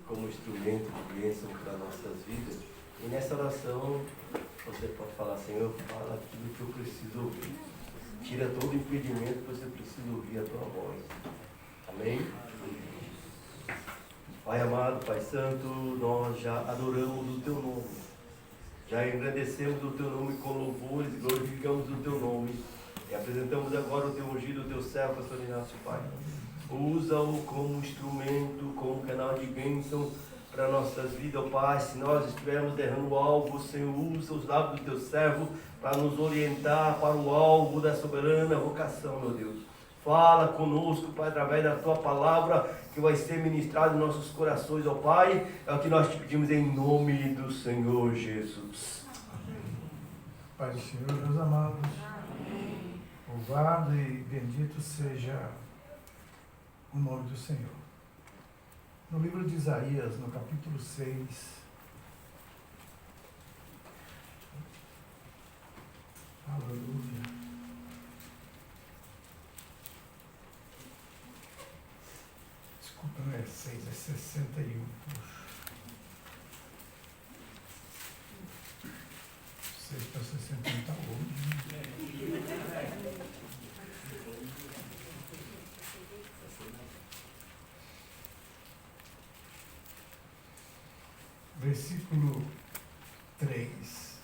como instrumento de bênção para nossas vidas. E nessa oração, você pode falar: Senhor, fala aquilo que eu preciso ouvir. Tira todo impedimento que você precisa ouvir a tua voz. Amém? Pai amado, Pai santo, nós já adoramos o teu nome. Já engrandecemos o teu nome com louvores, glorificamos o teu nome. E apresentamos agora o teu ungido, o teu servo, pastor Inácio, Pai. Usa-o como instrumento, como canal de bênção para nossas vidas, ó Pai. Se nós estivermos errando o alvo, Senhor, usa os lábios do teu servo para nos orientar para o alvo da soberana vocação, meu Deus. Fala conosco, Pai, através da tua palavra que vai ser ministrada em nossos corações, ó Pai. É o que nós te pedimos em nome do Senhor Jesus. Pai do Senhor, meus amados, louvado e bendito seja o nome do Senhor. No livro de Isaías, no capítulo 6, aleluia. Desculpa, não é 6, é 61. Puxa. 6 para 61 está longe, né? Versículo 3.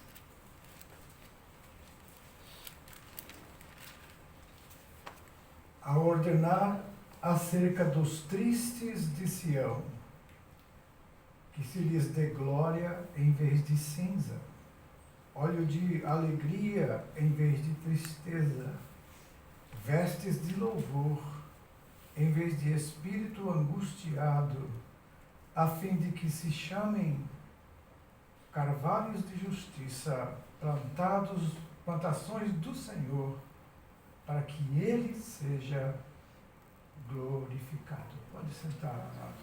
A ordenar acerca dos tristes de Sião, que se lhes dê glória em vez de cinza, óleo de alegria em vez de tristeza, vestes de louvor em vez de espírito angustiado, a fim de que se chamem carvalhos de justiça, plantações do Senhor, para que Ele seja glorificado. Pode sentar, amados.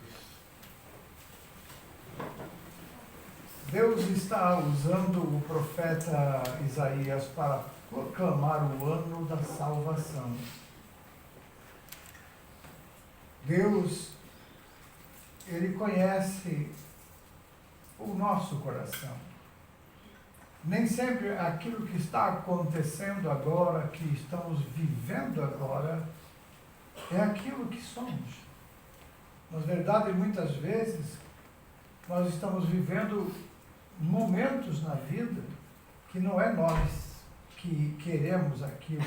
Deus está usando o profeta Isaías para proclamar o ano da salvação. Deus, Ele conhece o nosso coração. Nem sempre aquilo que está acontecendo agora, que estamos vivendo agora, é aquilo que somos. Na verdade, muitas vezes, nós estamos vivendo momentos na vida que não é nós que queremos aquilo,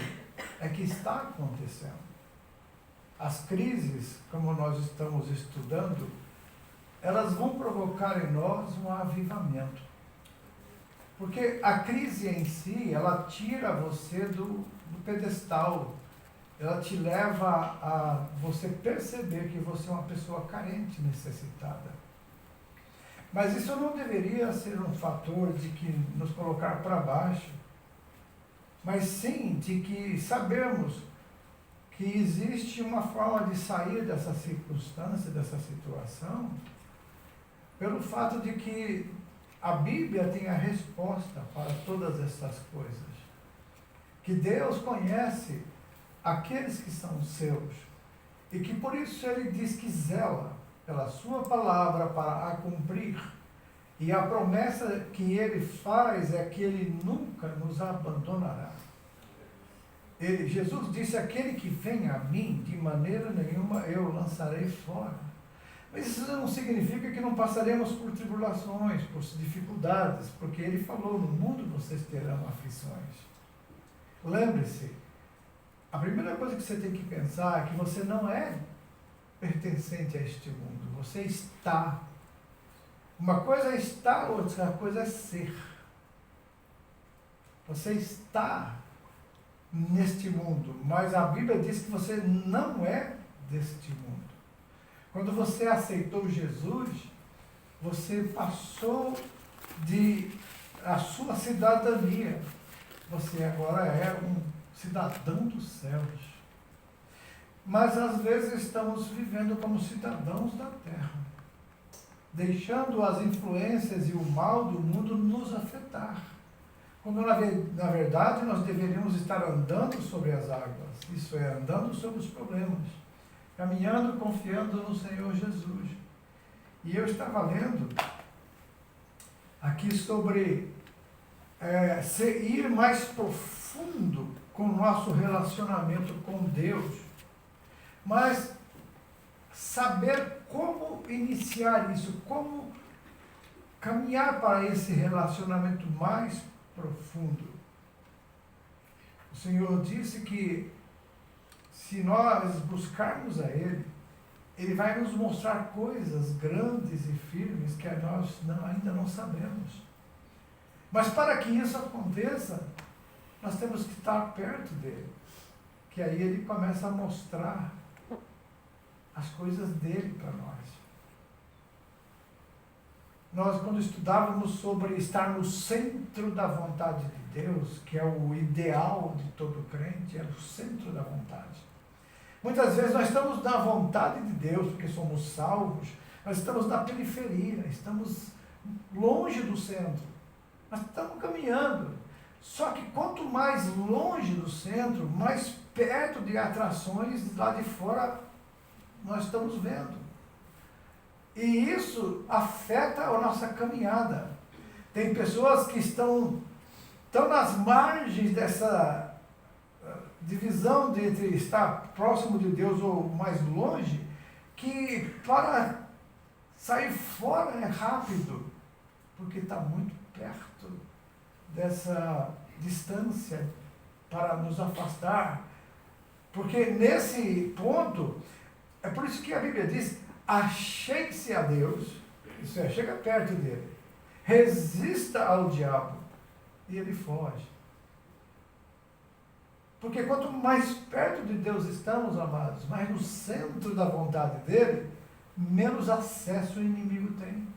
é que está acontecendo. As crises, como nós estamos estudando, elas vão provocar em nós um avivamento. Porque a crise em si, ela tira você do pedestal. Ela te leva a você perceber que você é uma pessoa carente, necessitada. Mas isso não deveria ser um fator de que nos colocar para baixo, mas sim de que sabemos que existe uma forma de sair dessa circunstância, dessa situação, pelo fato de que a Bíblia tem a resposta para todas essas coisas. Que Deus conhece aqueles que são seus e que por isso Ele diz que zela pela sua palavra para a cumprir. E a promessa que Ele faz é que Ele nunca nos abandonará. Jesus disse: aquele que vem a mim, de maneira nenhuma eu lançarei fora. Mas isso não significa que não passaremos por tribulações, por dificuldades, porque Ele falou: no mundo vocês terão aflições. Lembre-se, a primeira coisa que você tem que pensar é que você não é pertencente a este mundo, você está. Uma coisa é estar, outra coisa é ser. Você está neste mundo, mas a Bíblia diz que você não é deste mundo. Quando você aceitou Jesus, você passou a sua cidadania. Você agora é um cidadão dos céus. Mas às vezes estamos vivendo como cidadãos da terra, deixando as influências e o mal do mundo nos afetar. Quando na verdade nós deveríamos estar andando sobre as águas, isso é, andando sobre os problemas, caminhando, confiando no Senhor Jesus. E eu estava lendo aqui sobre ir mais profundo com o nosso relacionamento com Deus, mas saber como iniciar isso, como caminhar para esse relacionamento mais profundo. O Senhor disse que se nós buscarmos a Ele, Ele vai nos mostrar coisas grandes e firmes que nós ainda não sabemos. Mas para que isso aconteça, nós temos que estar perto dele, que aí ele começa a mostrar as coisas dele para nós. Nós, quando estudávamos sobre estar no centro da vontade de Deus, que é o ideal de todo crente, é o centro da vontade. Muitas vezes nós estamos na vontade de Deus, porque somos salvos, nós estamos na periferia, estamos longe do centro. Nós estamos caminhando. Só que quanto mais longe do centro, mais perto de atrações lá de fora nós estamos vendo. E isso afeta a nossa caminhada. Tem pessoas que estão nas margens dessa divisão entre estar próximo de Deus ou mais longe, que para sair fora é rápido, porque está muito perto dessa distância para nos afastar. Porque nesse ponto, é por isso que a Bíblia diz: achegue-se a Deus, isso é, chega perto dele, resista ao diabo e ele foge. Porque quanto mais perto de Deus estamos, amados, mais no centro da vontade dele, menos acesso o inimigo tem.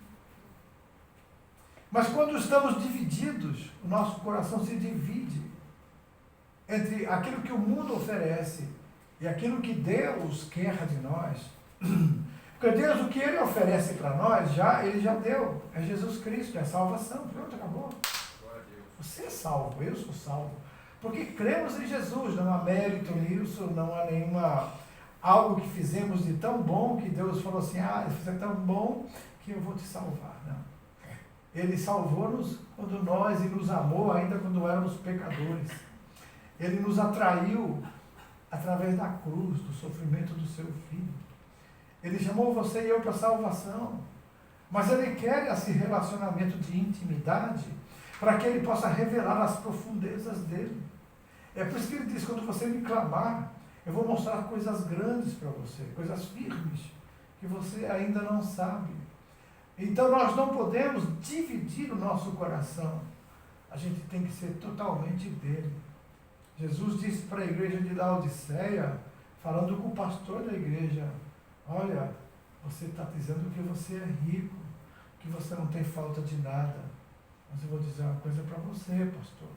Mas quando estamos divididos, o nosso coração se divide entre aquilo que o mundo oferece e aquilo que Deus quer de nós. Porque Deus, o que Ele oferece para nós, Ele já deu. É Jesus Cristo, é a salvação. Pronto, acabou. Você é salvo, eu sou salvo. Porque cremos em Jesus, não há mérito nisso, não há algo que fizemos de tão bom que Deus falou assim: isso é tão bom que eu vou te salvar. Não. Ele salvou-nos quando e nos amou ainda quando éramos pecadores. Ele nos atraiu através da cruz, do sofrimento do seu Filho. Ele chamou você e eu para a salvação. Mas Ele quer esse relacionamento de intimidade para que Ele possa revelar as profundezas dEle. É por isso que Ele diz: quando você me clamar, eu vou mostrar coisas grandes para você, coisas firmes, que você ainda não sabe. Então nós não podemos dividir o nosso coração. A gente tem que ser totalmente dele. Jesus disse para a igreja de Laodiceia, falando com o pastor da igreja: olha, você está dizendo que você é rico, que você não tem falta de nada. Mas eu vou dizer uma coisa para você, pastor.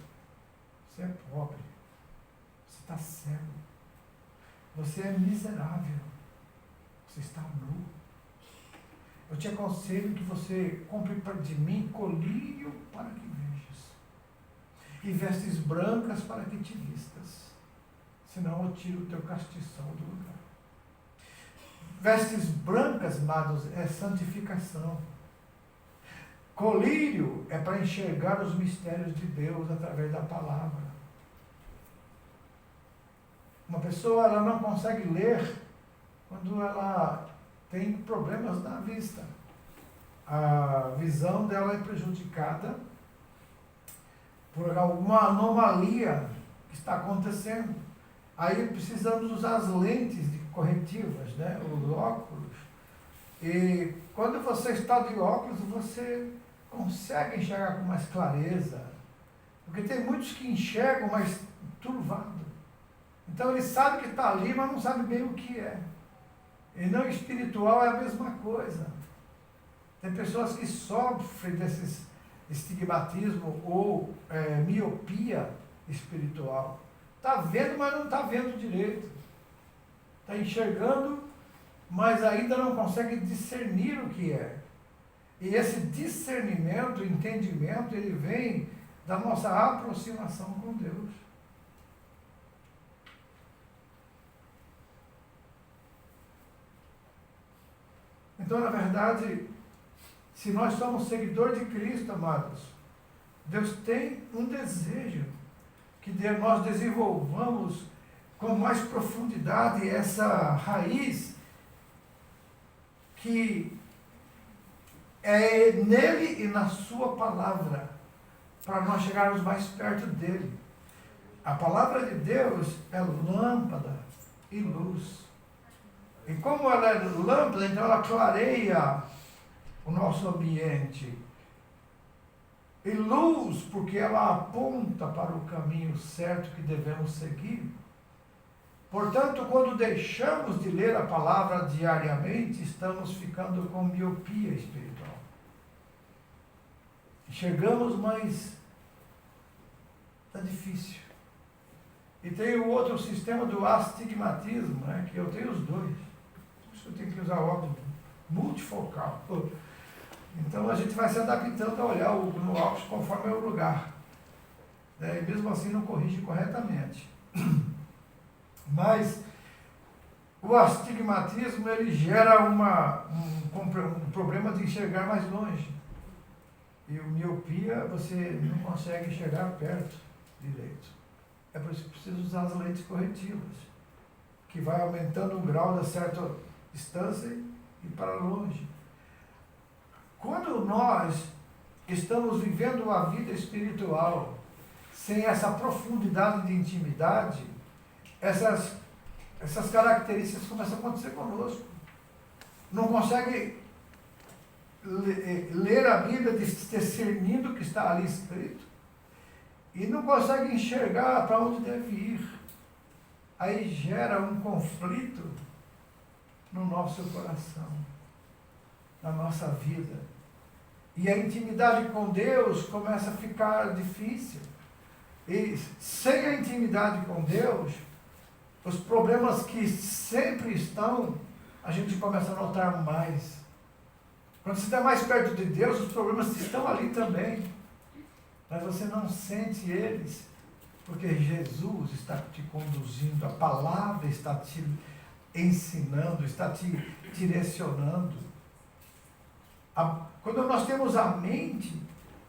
Você é pobre. Você está cego. Você é miserável. Você está nu. Eu te aconselho que você compre de mim colírio para que vejas, e vestes brancas para que te vistas, senão eu tiro o teu castiçal do lugar. Vestes brancas, amados, é santificação. Colírio é para enxergar os mistérios de Deus através da palavra. Uma pessoa, ela não consegue ler quando ela tem problemas na vista. A visão dela é prejudicada por alguma anomalia que está acontecendo. Aí precisamos usar as lentes corretivas, né? Os óculos. E quando você está de óculos, você consegue enxergar com mais clareza. Porque tem muitos que enxergam, mas turvado. Então ele sabe que está ali, mas não sabe bem o que é. E não espiritual é a mesma coisa. Tem pessoas que sofrem desses estigmatismo ou miopia espiritual. Está vendo, mas não está vendo direito. Está enxergando, mas ainda não consegue discernir o que é. E esse discernimento, entendimento, ele vem da nossa aproximação com Deus. Então, na verdade, Se nós somos seguidores de Cristo, amados, Deus tem um desejo que nós desenvolvamos com mais profundidade essa raiz que é nele e na sua palavra, para nós chegarmos mais perto dele. A palavra de Deus é lâmpada e luz. E como ela é lâmpada, então ela clareia o nosso ambiente. E luz, porque ela aponta para o caminho certo que devemos seguir. Portanto, quando deixamos de ler a palavra diariamente, estamos ficando com miopia espiritual. Enxergamos, mas está difícil. E tem o outro sistema do astigmatismo, né, que eu tenho os dois. Por isso eu tenho que usar óculos multifocal. Então a gente vai se adaptando a olhar no óculos conforme é o lugar. E mesmo assim não corrige corretamente. Mas o astigmatismo ele gera um problema de enxergar mais longe. E o miopia você não consegue enxergar perto direito. É por isso que precisa usar as lentes corretivas, que vai aumentando o grau da certa distância e para longe. Quando nós estamos vivendo uma vida espiritual sem essa profundidade de intimidade, essas características começam a acontecer conosco. Não consegue ler a Bíblia discernindo o que está ali escrito e não consegue enxergar para onde deve ir. Aí gera um conflito no nosso coração, na nossa vida. E a intimidade com Deus começa a ficar difícil. E sem a intimidade com Deus, os problemas que sempre estão, a gente começa a notar mais. Quando você está mais perto de Deus, os problemas estão ali também. Mas você não sente eles, porque Jesus está te conduzindo, a palavra está te ensinando, está te direcionando. Quando nós temos a mente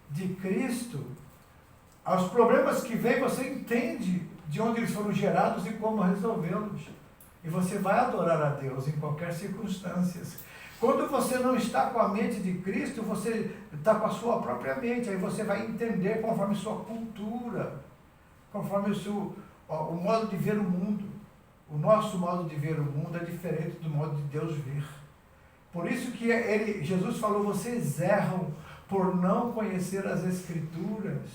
de Cristo, os problemas que vêm, você entende de onde eles foram gerados e como resolvê-los. E você vai adorar a Deus em qualquer circunstância. Quando você não está com a mente de Cristo, você está com a sua própria mente. Aí você vai entender conforme sua cultura, conforme o modo de ver o mundo. O nosso modo de ver o mundo é diferente do modo de Deus ver. Por isso que Jesus falou, vocês erram por não conhecer as Escrituras.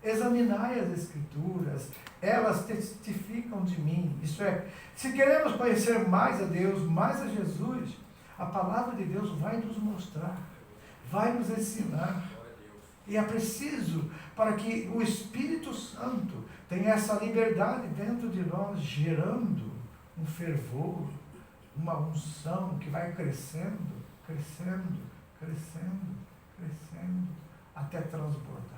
Examinai as Escrituras, elas testificam de mim. Isso é, se queremos conhecer mais a Deus, mais a Jesus, a palavra de Deus vai nos mostrar, vai nos ensinar. E é preciso para que o Espírito Santo tenha essa liberdade dentro de nós, gerando um fervor, uma unção que vai crescendo, crescendo, crescendo, crescendo, até transbordar.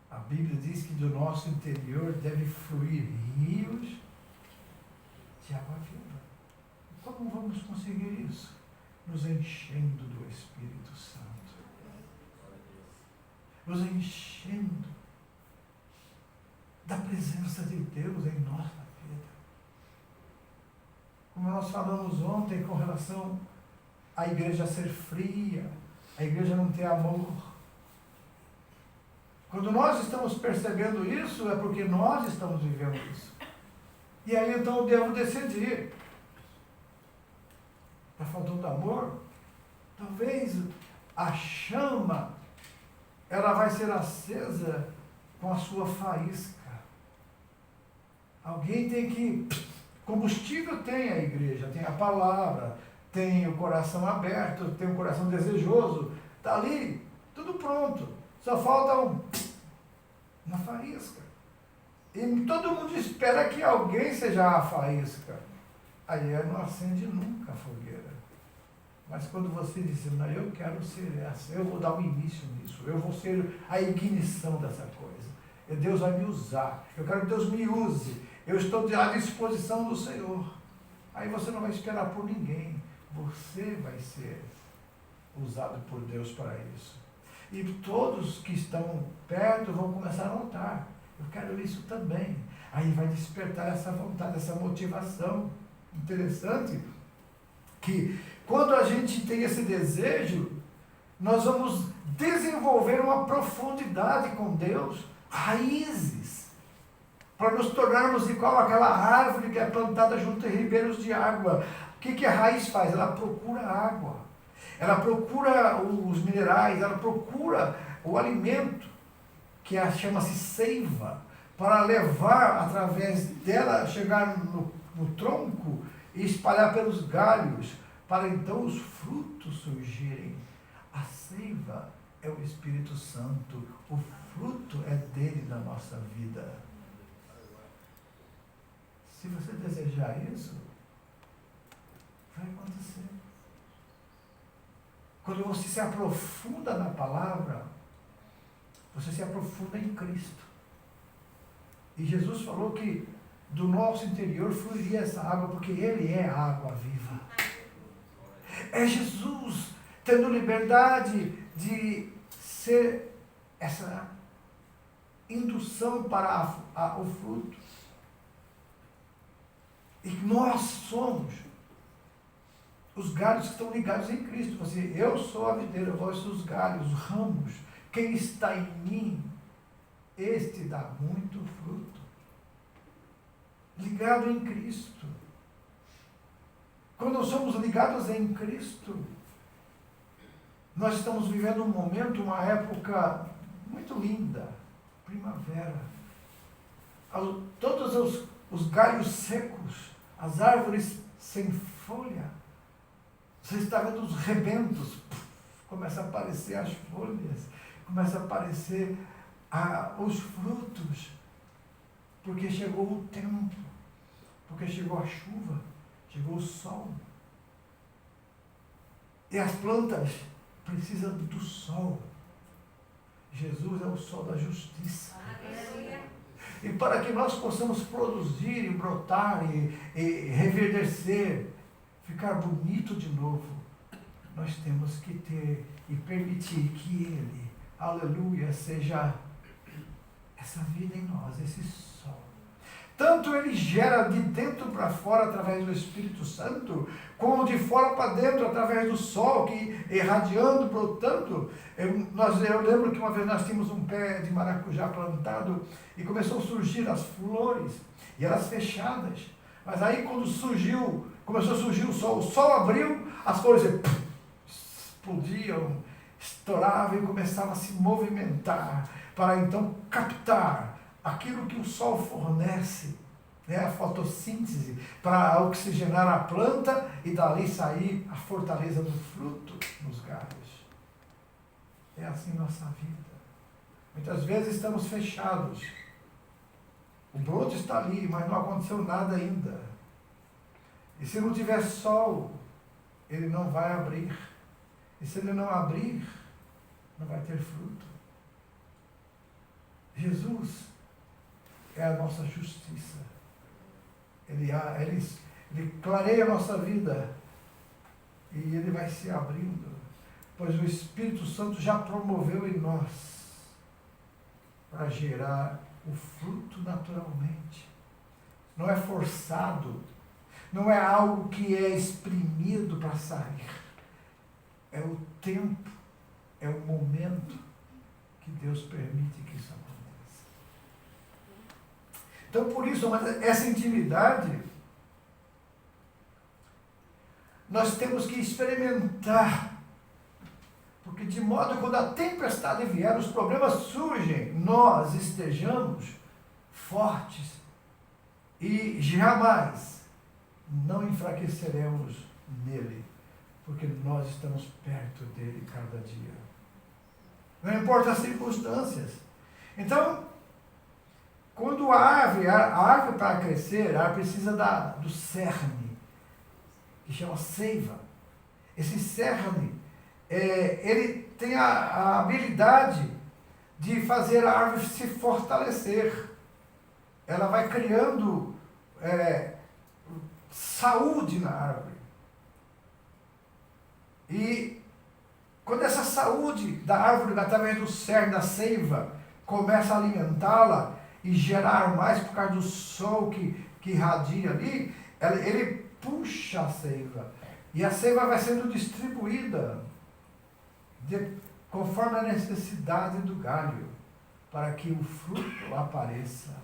A Bíblia diz que do nosso interior deve fluir rios de água viva. Como vamos conseguir isso? Nos enchendo do Espírito Santo. Nos enchendo da presença de Deus em nossa vida. Como nós falamos ontem com relação à igreja ser fria, a igreja não ter amor. Quando nós estamos percebendo isso, é porque nós estamos vivendo isso. E aí então eu devo decidir. Está faltando amor? Talvez a chama, ela vai ser acesa com a sua faísca. Alguém tem que... Combustível tem a igreja, tem a palavra, tem o coração aberto, tem o coração desejoso. Está ali, tudo pronto. Só falta uma faísca. E todo mundo espera que alguém seja a faísca. Aí não acende nunca a fogueira. Mas quando você diz, não, eu quero ser essa, eu vou dar um início nisso, eu vou ser a ignição dessa coisa. E Deus vai me usar. Eu quero que Deus me use. Eu estou à disposição do Senhor. Aí você não vai esperar por ninguém. Você você vai ser usado por Deus para isso. E todos que estão perto vão começar a notar. Eu quero isso também. Aí vai despertar essa vontade, essa motivação. Interessante que quando a gente tem esse desejo, nós vamos desenvolver uma profundidade com Deus, raízes, para nos tornarmos igual aquela árvore que é plantada junto a ribeiros de água. O que a raiz faz? Ela procura água, ela procura os minerais, ela procura o alimento, que chama-se seiva, para levar através dela, chegar no tronco e espalhar pelos galhos, para então os frutos surgirem. A seiva é o Espírito Santo, o fruto é dele na nossa vida. Se você desejar isso, vai acontecer. Quando você se aprofunda na palavra, você se aprofunda em Cristo. E Jesus falou que do nosso interior fluiria essa água, porque Ele é a água viva. É Jesus tendo liberdade de ser essa indução para o fruto. E nós somos os galhos que estão ligados em Cristo. Você, eu sou a videira, vós sois os galhos, os ramos. Quem está em mim, este dá muito fruto. Ligado em Cristo. Quando somos ligados em Cristo, nós estamos vivendo um momento, uma época muito linda, primavera. Todos os galhos secos, as árvores sem folha, você está vendo os rebentos, começa a aparecer as folhas, começa a aparecer os frutos, porque chegou o tempo, porque chegou a chuva, chegou o sol. E as plantas precisam do sol. Jesus é o sol da justiça. E para que nós possamos produzir e brotar e reverdecer, ficar bonito de novo, nós temos que ter e permitir que Ele, aleluia, seja essa vida em nós, esse sol. Tanto Ele gera de dentro para fora através do Espírito Santo, como de fora para dentro através do sol, que irradiando, brotando. Eu lembro que uma vez nós tínhamos um pé de maracujá plantado e começou a surgir as flores, e elas fechadas. Mas aí quando começou a surgir o sol abriu, as flores explodiam, estouravam e começavam a se movimentar, para então captar aquilo que o sol fornece, né, a fotossíntese, para oxigenar a planta e dali sair a fortaleza do fruto nos galhos. É assim nossa vida. Muitas vezes estamos fechados. O broto está ali, mas não aconteceu nada ainda. E se não tiver sol, ele não vai abrir. E se ele não abrir, não vai ter fruto. Jesus é a nossa justiça. Ele clareia a nossa vida e ele vai se abrindo, pois o Espírito Santo já promoveu em nós para gerar o fruto naturalmente. Não é forçado, não é algo que é exprimido para sair. É o tempo, é o momento que Deus permite que isso aconteça. Então, por isso, essa intimidade, nós temos que experimentar. Porque de modo que quando a tempestade vier, os problemas surgem, nós estejamos fortes e jamais não enfraqueceremos nele, porque nós estamos perto dele cada dia. Não importa as circunstâncias. Então, quando a árvore para crescer, a árvore precisa do cerne, que chama seiva. Esse cerne, ele tem a habilidade de fazer a árvore se fortalecer. Ela vai criando saúde na árvore. E quando essa saúde da árvore, através do cerne, da seiva, começa a alimentá-la e gerar mais por causa do sol que irradia ali, ele puxa a seiva. E a seiva vai sendo distribuída conforme a necessidade do galho, para que o fruto apareça.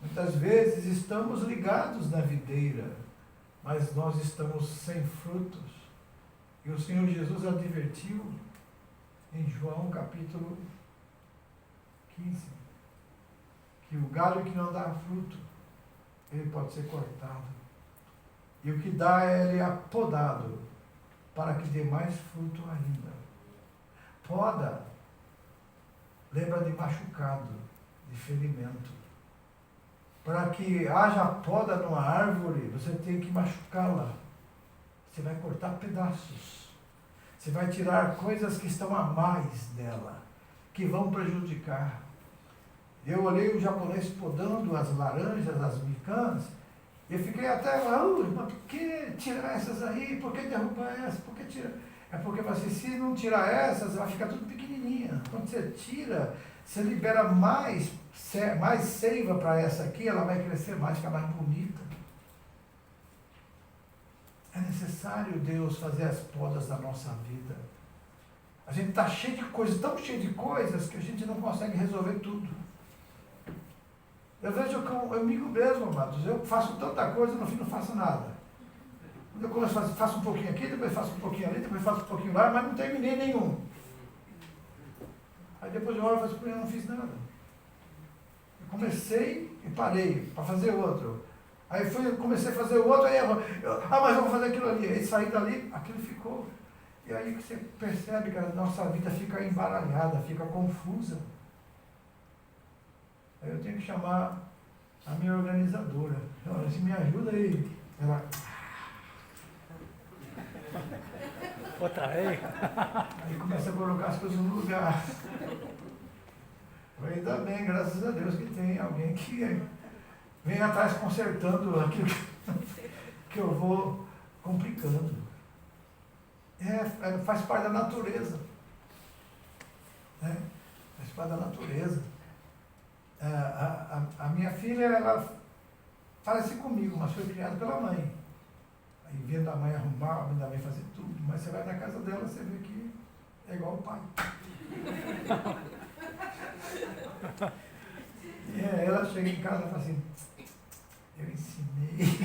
Muitas vezes estamos ligados na videira, mas nós estamos sem frutos. E o Senhor Jesus advertiu em João capítulo 15, que o galho que não dá fruto, ele pode ser cortado. E o que dá, ele é apodado, para que dê mais fruto ainda. Poda, lembra de machucado, de ferimento. Para que haja poda numa árvore, você tem que machucá-la. Você vai cortar pedaços. Você vai tirar coisas que estão a mais dela, que vão prejudicar. Eu olhei o japonês podando as laranjas, as micãs, e eu fiquei até lá, mas por que tirar essas aí? Por que derrubar essas? Por que tirar? É porque você, se não tirar essas, vai ficar tudo pequenininha. Quando você tira, você libera mais seiva para essa aqui, ela vai crescer mais, ficar mais bonita. É necessário Deus fazer as podas da nossa vida. A gente está cheio de coisas, tão cheio de coisas, que a gente não consegue resolver tudo. Eu vejo comigo mesmo, amados, eu faço tanta coisa, no fim não faço nada. Quando eu começo a fazer, faço um pouquinho aqui, depois faço um pouquinho ali, depois faço um pouquinho lá, mas não terminei nenhum. Aí depois eu olho e falo, eu não fiz nada. Eu comecei e parei para fazer outro. Aí comecei a fazer o outro, aí mas eu vou fazer aquilo ali. Aí saí dali, aquilo ficou. E aí que você percebe que a nossa vida fica embaralhada, fica confusa. Aí eu tenho que chamar a minha organizadora. Olha, se me ajuda aí. Ela... Outra vez? Aí começa a colocar as coisas no lugar. Ainda bem, graças a Deus, que tem alguém que vem atrás consertando aquilo que eu vou complicando. Faz parte da natureza. Né? Faz parte da natureza. A minha filha, ela parece comigo, mas foi criada pela mãe. Aí vendo a mãe arrumar, vendo a mãe fazer tudo, mas você vai na casa dela, você vê que é igual o pai. E ela chega em casa e fala assim, eu ensinei.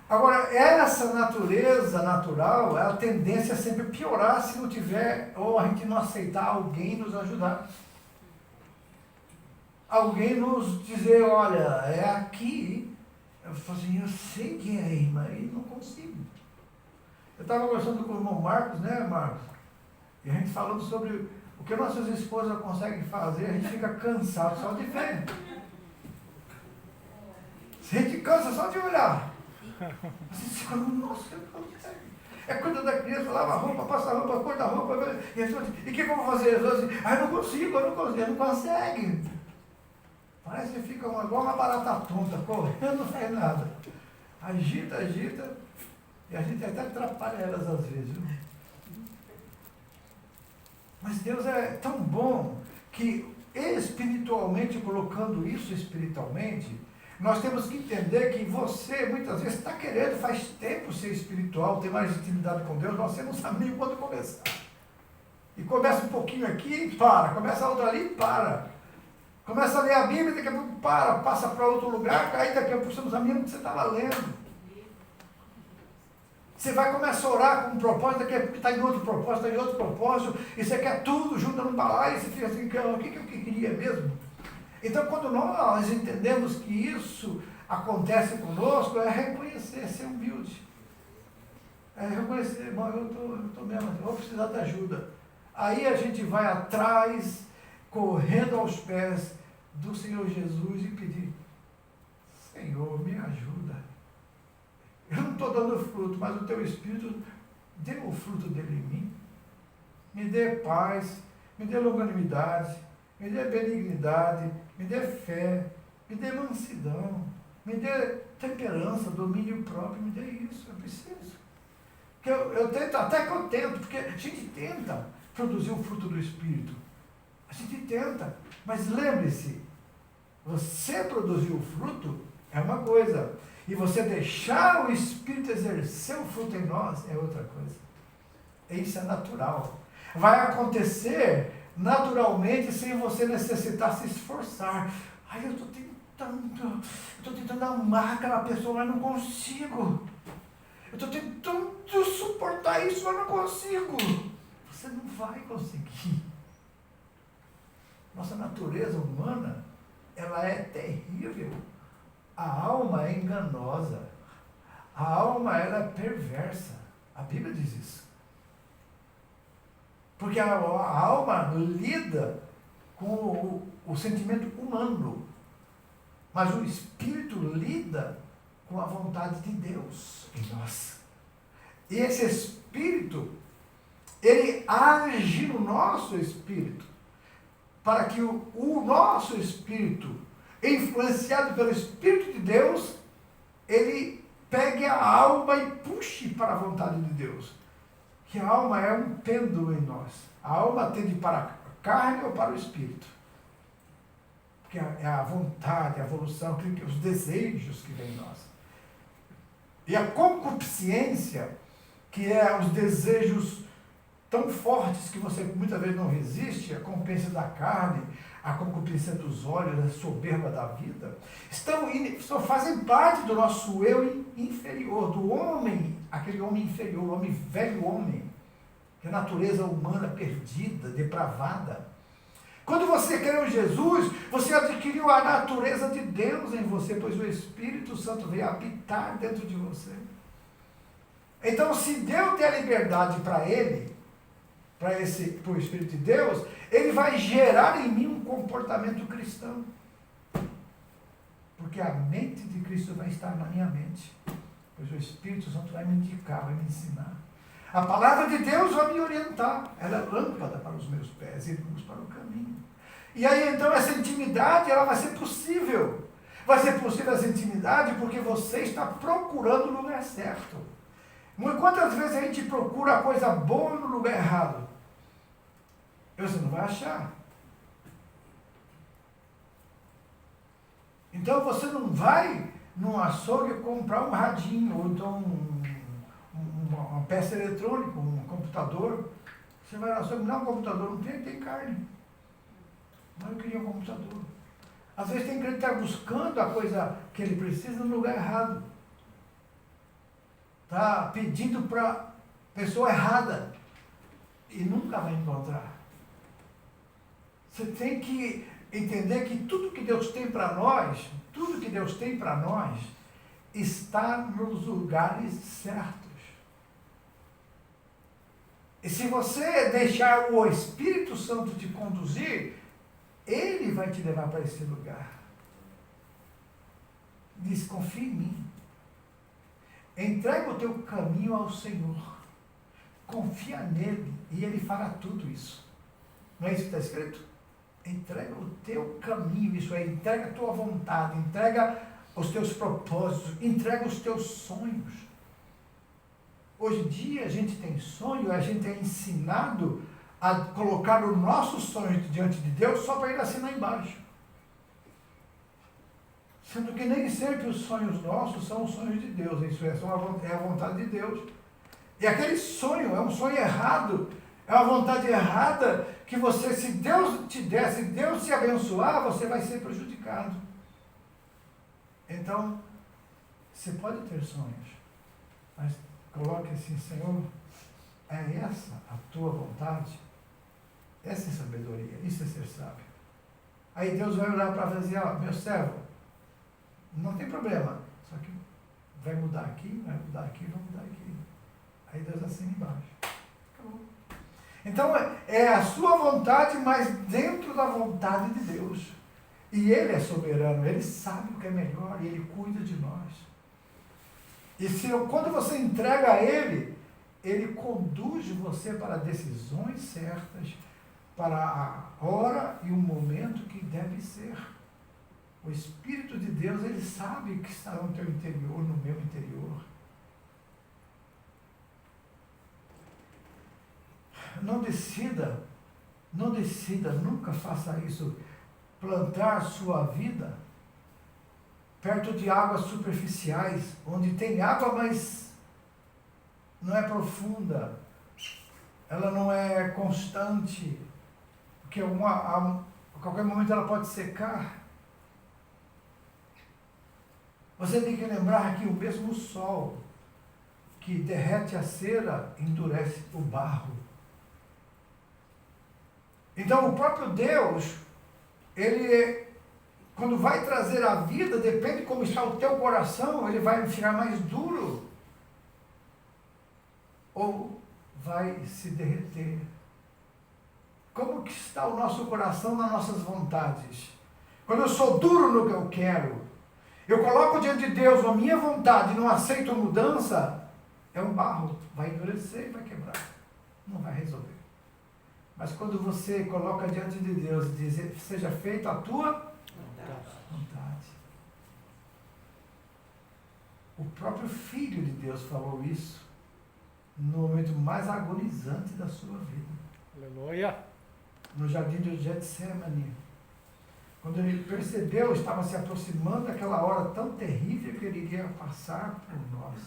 Agora, essa natureza natural, a tendência é sempre piorar se não tiver, ou a gente não aceitar alguém nos ajudar. Alguém nos dizer, olha, é aqui. Eu falo assim, eu sei que é aí, mas não consigo. Eu estava conversando com o irmão Marcos, né, Marcos? E a gente falando sobre o que nossas esposas conseguem fazer, a gente fica cansado só de ver. A gente cansa só de olhar. Você fica, nossa, eu não consigo. É cuida da criança, lava a roupa, passa a roupa, corta a roupa. E o que eu vou fazer? Eu assim, eu não consigo, não consegue. Parece que fica igual uma barata tonta, correndo, não faz nada. Agita, e a gente até atrapalha elas às vezes. Viu? Mas Deus é tão bom que espiritualmente, colocando isso espiritualmente, nós temos que entender que você muitas vezes está querendo, faz tempo ser espiritual, ter mais intimidade com Deus, você não sabe nem quando começar. E começa um pouquinho aqui e para, começa outra ali e para. Começa a ler a Bíblia, daqui a pouco passa para outro lugar, aí daqui a pouco você não sabe nem o que você estava lendo. Você vai começar a orar com um propósito, daqui a pouco está em outro propósito, está em outro propósito, e você quer tudo junto num balaio, e você fica assim, o que eu queria mesmo? Então, quando nós entendemos que isso acontece conosco, é reconhecer, ser humilde. É reconhecer, irmão, eu estou mesmo, eu vou precisar de ajuda. Aí a gente vai atrás, correndo aos pés do Senhor Jesus e pedir, Senhor, me ajuda. Eu não estou dando fruto, mas o teu Espírito dê o fruto dele em mim. Me dê paz, me dê longanimidade, me dê benignidade, me dê fé, me dê mansidão, me dê temperança, domínio próprio, me dê isso. isso, eu preciso. Porque eu tento, até que eu tento, porque a gente tenta produzir o fruto do Espírito. A gente tenta, mas lembre-se, você produzir o fruto é uma coisa, e você deixar o Espírito exercer o fruto em nós é outra coisa. Isso é natural. Vai acontecer naturalmente sem você necessitar se esforçar. Ai, eu estou tentando amar aquela pessoa, mas não consigo. Eu estou tentando suportar isso, mas não consigo. Você não vai conseguir. Nossa natureza humana, ela é terrível. A alma é enganosa. A alma, ela é perversa. A Bíblia diz isso. Porque a alma lida com o sentimento humano. Mas o Espírito lida com a vontade de Deus em nós. E esse Espírito, ele age no nosso espírito, para que o nosso espírito, influenciado pelo Espírito de Deus, ele pegue a alma e puxe para a vontade de Deus. Que a alma é um pêndulo em nós. A alma tende para a carne ou para o espírito. Porque é a vontade, a evolução, os desejos que vêm em nós. E a concupiscência, que é os desejos tão fortes que você muitas vezes não resiste, a concupiscência da carne, a concupiscência dos olhos, a soberba da vida, fazem parte do nosso eu inferior, do homem, aquele homem inferior, o homem velho homem, que é a natureza humana perdida, depravada. Quando você creu em Jesus, você adquiriu a natureza de Deus em você, pois o Espírito Santo veio habitar dentro de você. Então, se Deus der liberdade para ele, para o Espírito de Deus, ele vai gerar em mim um comportamento cristão. Porque a mente de Cristo vai estar na minha mente. Pois o Espírito Santo vai me indicar, vai me ensinar. A palavra de Deus vai me orientar. Ela é lâmpada para os meus pés e luz para o caminho. E aí, então, essa intimidade, ela vai ser possível. Vai ser possível essa intimidade porque você está procurando o lugar certo. Quantas vezes a gente procura a coisa boa no lugar errado? Você não vai achar. Então você não vai num açougue comprar um radinho, ou então uma peça eletrônica, um computador. Você vai no açougue, não, um computador não tem carne. Mas eu queria um computador. Às vezes tem crente que está buscando a coisa que ele precisa no lugar errado. Está pedindo para a pessoa errada. E nunca vai encontrar. Você tem que entender que tudo que Deus tem para nós, está nos lugares certos. E se você deixar o Espírito Santo te conduzir, ele vai te levar para esse lugar. Diz, confia em mim. Entrega o teu caminho ao Senhor. Confia nele e ele fará tudo isso. Não é isso que está escrito? Entrega o teu caminho, isso é, entrega a tua vontade, entrega os teus propósitos, entrega os teus sonhos. Hoje em dia a gente tem sonho, a gente é ensinado a colocar o nosso sonho diante de Deus só para ele assinar embaixo. Sendo que nem sempre os sonhos nossos são os sonhos de Deus, isso é a vontade de Deus. E aquele sonho é um sonho errado, é uma vontade errada que você, se Deus te der, se Deus te abençoar, você vai ser prejudicado. Então, você pode ter sonhos, mas coloque assim, Senhor, é essa a tua vontade? Essa é sabedoria, isso é ser sábio. Aí Deus vai olhar para você e dizer, meu servo, não tem problema, só que vai mudar aqui, vai mudar aqui, vai mudar aqui. Aí Deus assina embaixo. Acabou. Então é a sua vontade, mas dentro da vontade de Deus. E Ele é soberano, Ele sabe o que é melhor e Ele cuida de nós. E quando você entrega a Ele, Ele conduz você para decisões certas, para a hora e o momento que deve ser. O Espírito de Deus, Ele sabe o que está no teu interior, no meu interior. não decida, nunca faça isso, plantar sua vida perto de águas superficiais, onde tem água, mas não é profunda, ela não é constante, porque a qualquer momento ela pode secar. Você tem que lembrar que o mesmo sol que derrete a cera endurece o barro. Então o próprio Deus, ele, quando vai trazer a vida, depende de como está o teu coração, ele vai ficar mais duro ou vai se derreter. Como que está o nosso coração nas nossas vontades? Quando eu sou duro no que eu quero, eu coloco diante de Deus a minha vontade e não aceito mudança, é um barro, vai endurecer e vai quebrar, não vai resolver. Mas quando você coloca diante de Deus e diz, seja feita a tua vontade. O próprio Filho de Deus falou isso no momento mais agonizante da sua vida. Aleluia. No jardim de Getsemane. Quando ele percebeu, estava se aproximando daquela hora tão terrível que ele iria passar por nós.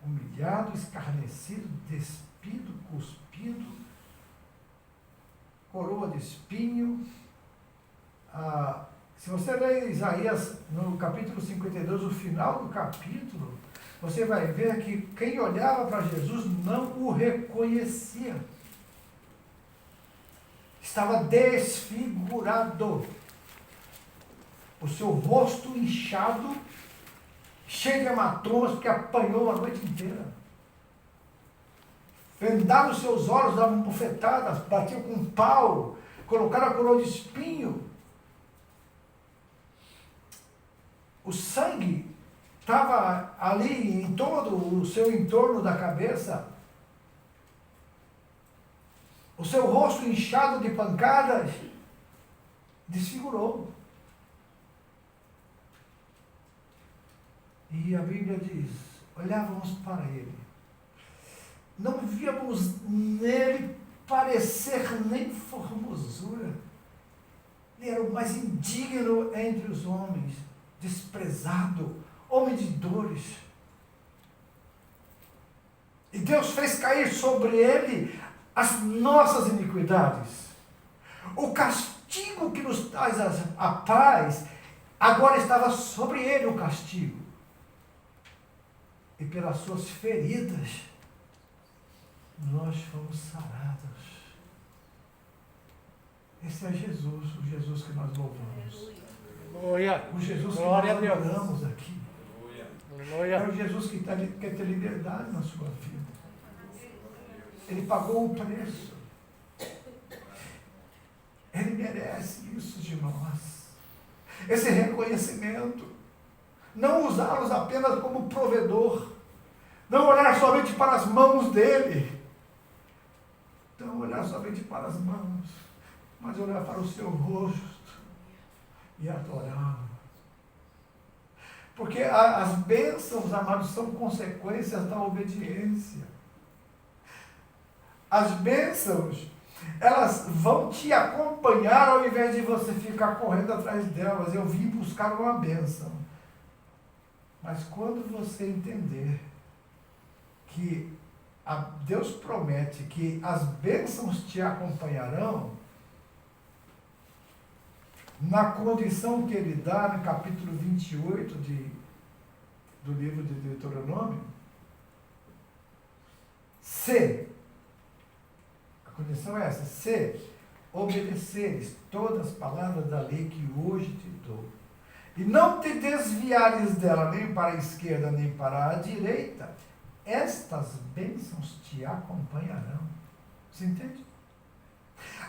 Humilhado, escarnecido, despido, cuspido, coroa de espinho. Se você ler Isaías no capítulo 52, o final do capítulo, você vai ver que quem olhava para Jesus não o reconhecia. Estava desfigurado. O seu rosto inchado, cheio de hematomas, porque apanhou a noite inteira. Vendaram os seus olhos, davam bufetadas, batiam com um pau, colocaram a coroa de espinho. O sangue estava ali em todo o seu entorno da cabeça. O seu rosto inchado de pancadas desfigurou. E a Bíblia diz, olhávamos para ele, não víamos nele parecer nem formosura. Ele era o mais indigno entre os homens, desprezado, homem de dores. E Deus fez cair sobre ele as nossas iniquidades. O castigo que nos traz a paz, agora estava sobre ele o castigo. E pelas suas feridas, nós fomos sarados. Esse é Jesus, o Jesus que nós louvamos. Aleluia. O Jesus que Glória nós a Deus. adoramos aqui. Aleluia. É o Jesus que quer ter liberdade na sua vida. Ele pagou o preço. Ele merece isso de nós. Esse reconhecimento. Não usá-los apenas como provedor. Não olhar somente para as mãos dele. Não olhar somente para as mãos. Mas olhar para o seu rosto e adorá-lo. Porque as bênçãos, amados, são consequências da obediência. As bênçãos, elas vão te acompanhar ao invés de você ficar correndo atrás delas. Eu vim buscar uma bênção. Mas quando você entender que Deus promete que as bênçãos te acompanharão, na condição que ele dá no capítulo 28 do livro de Deuteronômio, a condição é essa, se obedeceres todas as palavras da lei que hoje te dou, e não te desviares dela nem para a esquerda nem para a direita, estas bênçãos te acompanharão. Você entende?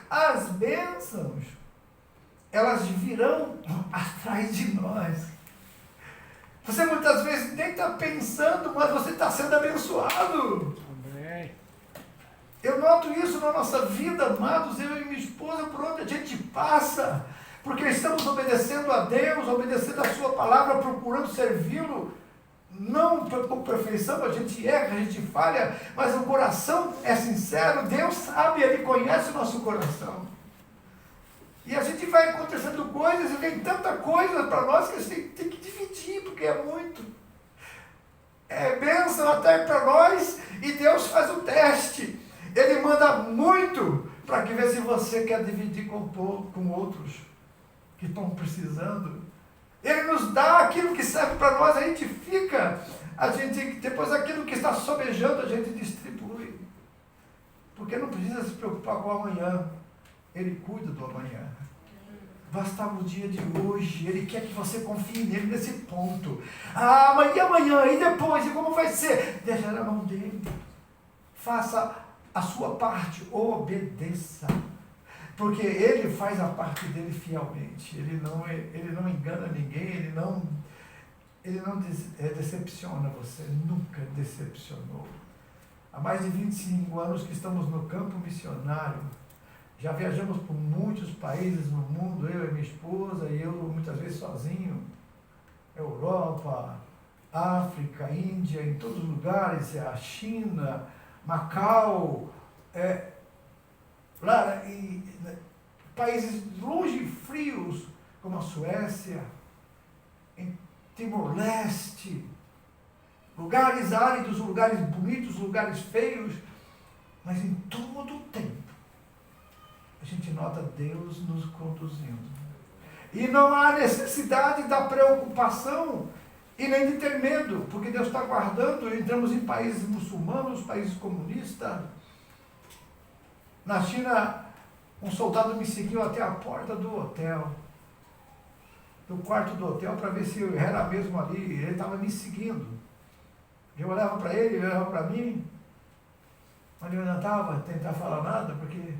As bênçãos, elas virão atrás de nós. Você muitas vezes nem está pensando, mas você está sendo abençoado. Amém. Eu noto isso na nossa vida, amados, eu e minha esposa, por onde a gente passa, porque estamos obedecendo a Deus, obedecendo a sua palavra, procurando servi-lo não por perfeição, a gente erra, a gente falha, mas o coração é sincero, Deus sabe, Ele conhece o nosso coração. E a gente vai acontecendo coisas e vem tanta coisa para nós que a gente tem que dividir, porque é muito. É bênção até para nós e Deus faz o teste. Ele manda muito para que ver se você quer dividir com outros que estão precisando. Ele nos dá aquilo que serve para nós, a gente fica, depois aquilo que está sobejando a gente distribui. Porque não precisa se preocupar com o amanhã. Ele cuida do amanhã. Bastava o dia de hoje. Ele quer que você confie nele nesse ponto. Ah, mas e amanhã? E depois? E como vai ser? Deixa na mão dele. Faça a sua parte. Obedeça. Porque ele faz a parte dele fielmente. Ele não engana ninguém. Ele não decepciona você. Nunca decepcionou. Há mais de 25 anos que estamos no campo missionário. Já viajamos por muitos países no mundo, eu e minha esposa, e eu muitas vezes sozinho. Europa, África, Índia, em todos os lugares, a China, Macau, países longe e frios, como a Suécia, em Timor-Leste, lugares áridos, lugares bonitos, lugares feios, mas em todo o tempo a gente nota Deus nos conduzindo. E não há necessidade da preocupação e nem de ter medo, porque Deus está guardando. Entramos em países muçulmanos, países comunistas. Na China, um soldado me seguiu até a porta do hotel, do quarto do hotel, para ver se eu era mesmo ali. Ele estava me seguindo. Eu olhava para ele, ele olhava para mim, mas eu não estava a tentar falar nada, porque...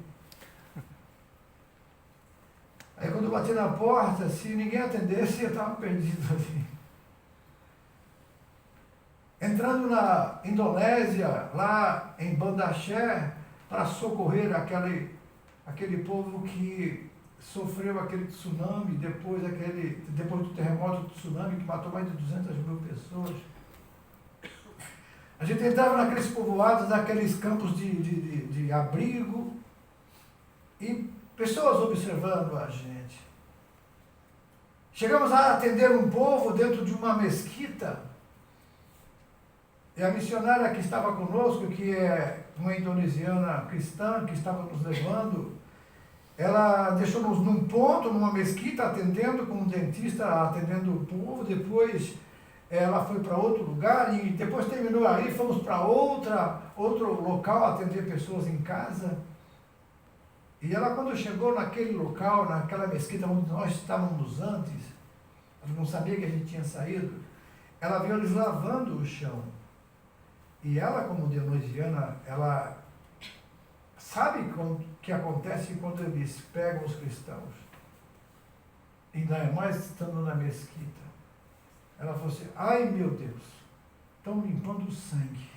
Aí quando eu bati na porta, se ninguém atendesse, eu estava perdido ali. Entrando na Indonésia, lá em Banda Aceh, para socorrer aquele povo que sofreu aquele tsunami, depois do terremoto do tsunami, que matou mais de 200 mil pessoas. A gente entrava naqueles povoados, naqueles campos de abrigo, e pessoas observando a gente. Chegamos a atender um povo dentro de uma mesquita. E a missionária que estava conosco, que é uma indonesiana cristã, que estava nos levando, ela deixou-nos num ponto, numa mesquita, atendendo com um dentista, atendendo o povo. Depois ela foi para outro lugar e depois terminou aí, fomos para outro local atender pessoas em casa. E ela, quando chegou naquele local, naquela mesquita onde nós estávamos antes, ela não sabia que a gente tinha saído, ela viu eles lavando o chão. E ela, como indonesiana, ela sabe o que acontece quando eles pegam os cristãos. Ainda mais estando na mesquita. Ela falou assim: ai meu Deus, estão limpando o sangue,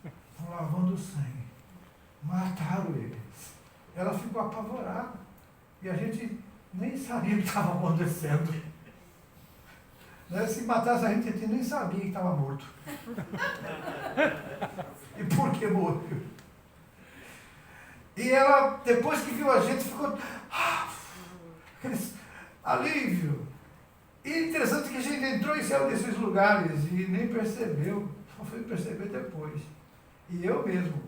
estão lavando o sangue, mataram eles. Ela ficou apavorada. E a gente nem sabia o que estava acontecendo. Se matasse a gente nem sabia que estava morto. E por que morreu? E ela, depois que viu a gente, ficou... aquele alívio. E interessante que a gente entrou e saiu desses lugares e nem percebeu. Só foi perceber depois. E eu mesmo,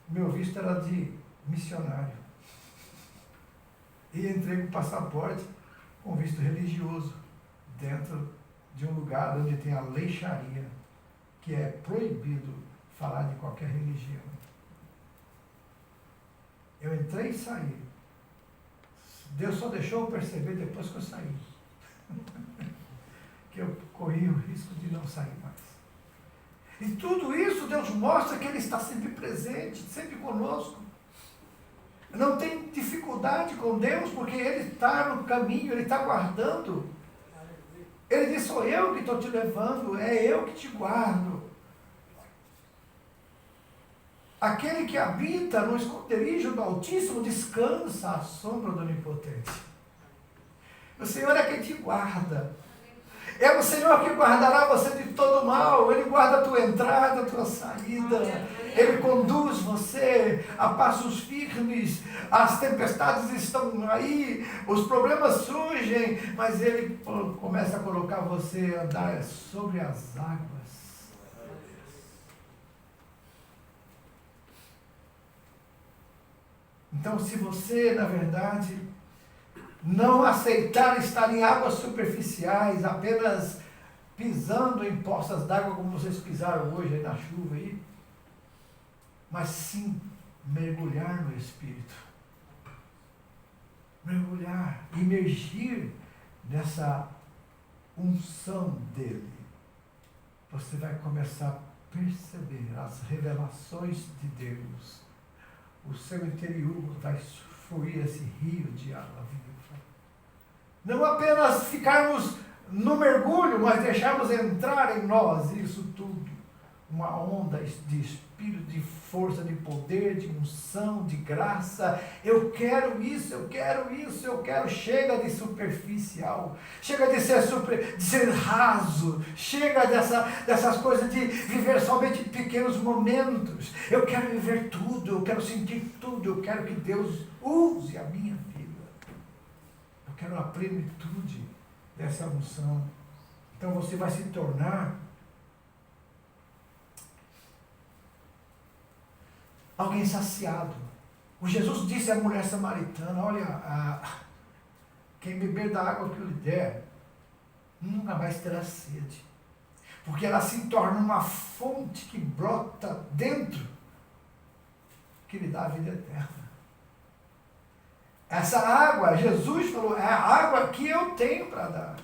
meu visto era de missionário. E entrei com passaporte com visto religioso dentro de um lugar onde tem a lei Sharia, que é proibido falar de qualquer religião. Eu entrei e saí. Deus só deixou eu perceber depois que eu saí. Que eu corri o risco de não sair mais. E tudo isso Deus mostra que Ele está sempre presente, sempre conosco. Não tem dificuldade com Deus, porque Ele está no caminho, Ele está guardando. Ele diz: sou eu que estou te levando, é eu que te guardo. Aquele que habita no esconderijo do Altíssimo descansa à sombra do Onipotente. O Senhor é quem te guarda. É o Senhor que guardará você de todo mal. Ele guarda a tua entrada, a tua saída. Ele conduz você a passos firmes. As tempestades estão aí, os problemas surgem, mas Ele começa a colocar você a andar sobre as águas. Então, se você, na verdade, não aceitar estar em águas superficiais, apenas pisando em poças d'água como vocês pisaram hoje aí na chuva aí, mas sim mergulhar no Espírito. Mergulhar, imergir nessa unção dele. Você vai começar a perceber as revelações de Deus. O seu interior vai fluir esse rio de água viva. Não apenas ficarmos no mergulho, mas deixarmos entrar em nós isso tudo. Uma onda de espírito, de força, de poder, de unção, de graça. Eu quero isso, eu quero isso, eu quero. Chega de superficial, chega de ser raso, chega dessas coisas de viver somente pequenos momentos. Eu quero viver tudo, eu quero sentir tudo, eu quero que Deus use a minha vida. Eu quero a plenitude dessa unção. Então você vai se tornar alguém saciado. O Jesus disse à mulher samaritana: olha, quem beber da água que eu lhe der, nunca mais terá sede. Porque ela se torna uma fonte que brota dentro, que lhe dá a vida eterna. Essa água, Jesus falou, é a água que eu tenho para dar.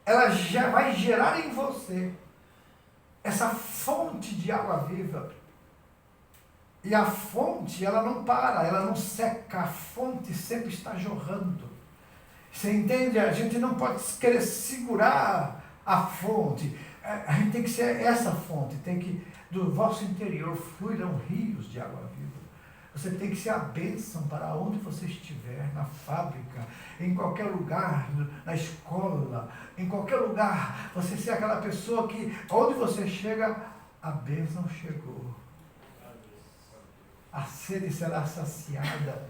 Ela já vai gerar em você essa fonte de água viva. E a fonte, ela não para, ela não seca, a fonte sempre está jorrando. Você entende? A gente não pode querer segurar a fonte. A gente tem que ser essa fonte, tem que, do vosso interior fluirão rios de água viva. Você tem que ser a bênção para onde você estiver, na fábrica, em qualquer lugar, na escola, em qualquer lugar. Você ser aquela pessoa que, onde você chega, a bênção chegou. A sede será saciada.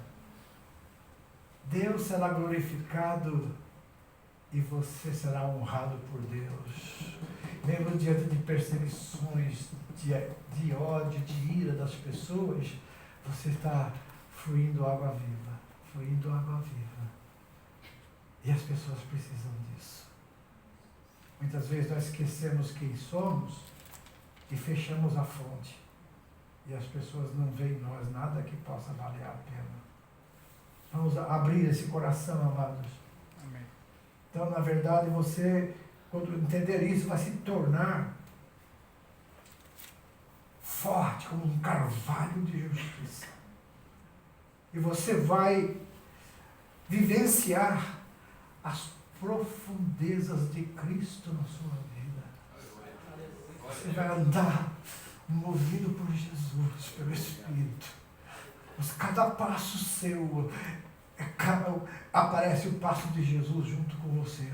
Deus será glorificado e você será honrado por Deus. Mesmo diante de perseguições, de ódio, de ira das pessoas, você está fluindo água viva, fluindo água viva. E as pessoas precisam disso. Muitas vezes nós esquecemos quem somos e fechamos a fonte. E as pessoas não veem em nós nada que possa valer a pena. Vamos abrir esse coração, amados. Amém. Então, na verdade, você, quando entender isso, vai se tornar forte, como um carvalho de justiça. E você vai vivenciar as profundezas de Cristo na sua vida. Você vai andar movido por Jesus, pelo Espírito. Mas cada passo seu, aparece o passo de Jesus junto com você.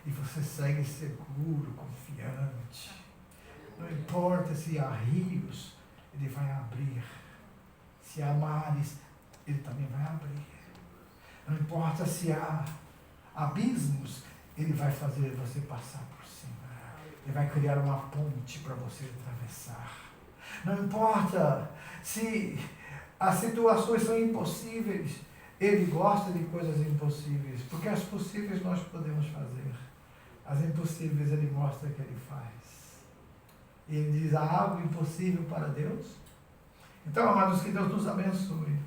E você segue seguro, confiante. Não importa se há rios, Ele vai abrir. Se há mares, Ele também vai abrir. Não importa se há abismos, Ele vai fazer você passar por cima. Ele vai criar uma ponte para você atravessar. Não importa se as situações são impossíveis, Ele gosta de coisas impossíveis, porque as possíveis nós podemos fazer. As impossíveis Ele mostra que Ele faz. E Ele diz, há algo impossível para Deus? Então, amados, que Deus nos abençoe.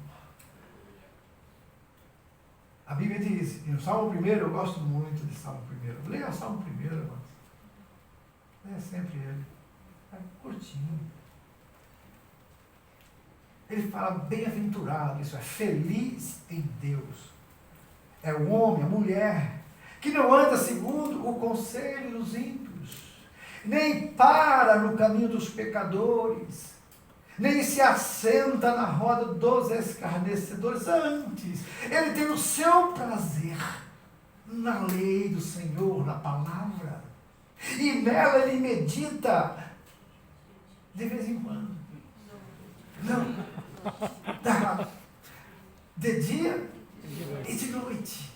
A Bíblia diz, e no Salmo 1, eu gosto muito de Salmo 1. Leia o Salmo 1, amados. Leia sempre ele. É curtinho. Ele fala bem-aventurado, isso é, feliz em Deus. É o homem, a mulher, que não anda segundo o conselho dos ímpios, nem para no caminho dos pecadores, nem se assenta na roda dos escarnecedores. Antes, ele tem o seu prazer na lei do Senhor, na palavra. E nela ele medita de vez em quando. Não. De dia e de noite.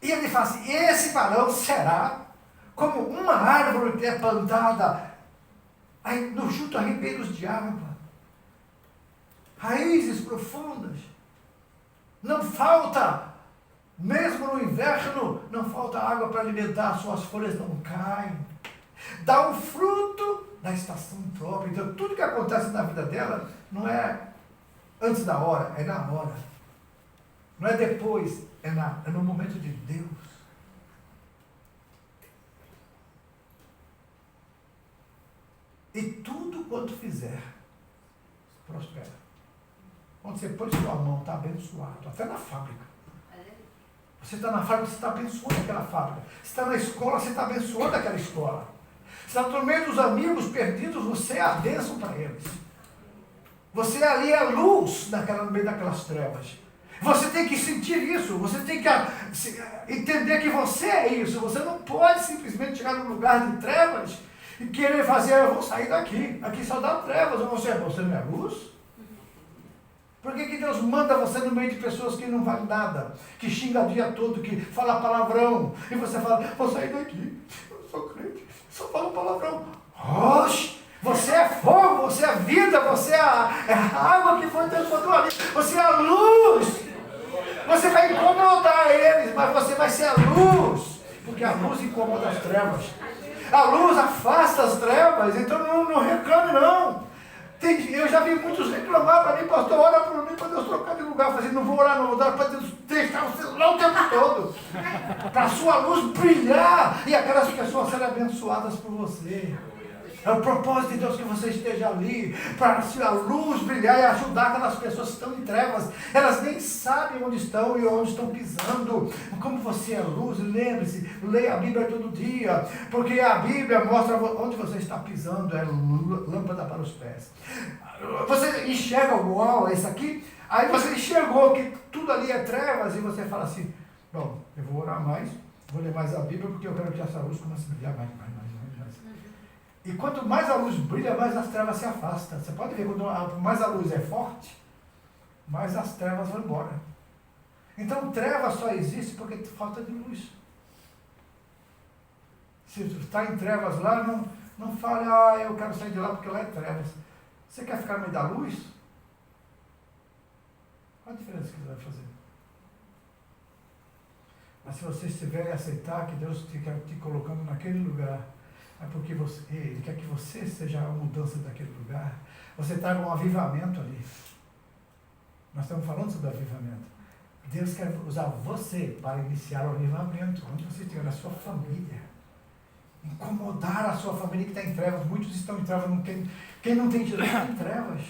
E ele fala assim, esse varão será como uma árvore que é plantada junto a ribeiros de água. Raízes profundas. Não falta, mesmo no inverno, não falta água para alimentar, suas folhas não caem. Dá um fruto da estação própria. Então tudo que acontece na vida dela não é antes da hora, é na hora. Não é depois, é no momento de Deus. E tudo quanto fizer, prospera. Quando você põe sua mão, está abençoado. Até na fábrica. Você está na fábrica, você está abençoando aquela fábrica. Você está na escola, você está abençoando aquela escola. Você está no meio dos amigos perdidos, você é a bênção para eles. Você ali é a luz no meio daquelas trevas. Você tem que sentir isso, você tem que entender que você é isso. Você não pode simplesmente chegar num lugar de trevas e querer fazer, eu vou sair daqui. Aqui só dá trevas, você não é luz? Por que Deus manda você no meio de pessoas que não valem nada, que xinga o dia todo, que fala palavrão, e você fala, vou sair daqui, eu sou crente, só falo palavrão. Oxe, você é fogo, você é vida, você é a água que foi Deus botou ali, você é a luz. Você vai incomodar eles, mas você vai ser a luz, porque a luz incomoda as trevas. A luz afasta as trevas, então não reclame não. Eu já vi muitos reclamar para mim, pastor, ora para mim, para Deus trocar de lugar. Eu falei, não vou orar, não vou orar para Deus deixar o celular o tempo todo. Para a sua luz brilhar e aquelas pessoas serem abençoadas por você. É o propósito de Deus que você esteja ali, para a luz brilhar e ajudar aquelas pessoas que estão em trevas. Elas nem sabem onde estão e onde estão pisando. Como você é luz, lembre-se, leia a Bíblia todo dia, porque a Bíblia mostra onde você está pisando, é lâmpada para os pés. Você enxerga, uau, esse aqui, aí você enxergou que tudo ali é trevas e você fala assim, bom, eu vou orar mais, vou ler mais a Bíblia, porque eu quero que essa luz comece a brilhar mais. E quanto mais a luz brilha, mais as trevas se afastam. Você pode ver, quanto mais a luz é forte, mais as trevas vão embora. Então, treva só existe porque falta de luz. Se você está em trevas lá, não fale, eu quero sair de lá porque lá é trevas. Você quer ficar no meio da luz? Qual a diferença que você vai fazer? Mas se você estiver e aceitar que Deus está te colocando naquele lugar, é porque Ele quer que você seja a mudança daquele lugar. Você está num avivamento ali. Nós estamos falando sobre avivamento. Deus quer usar você para iniciar o avivamento, onde você estiver, na sua família. Incomodar a sua família que está em trevas. Muitos estão em trevas. Quem não tem Jesus está em trevas.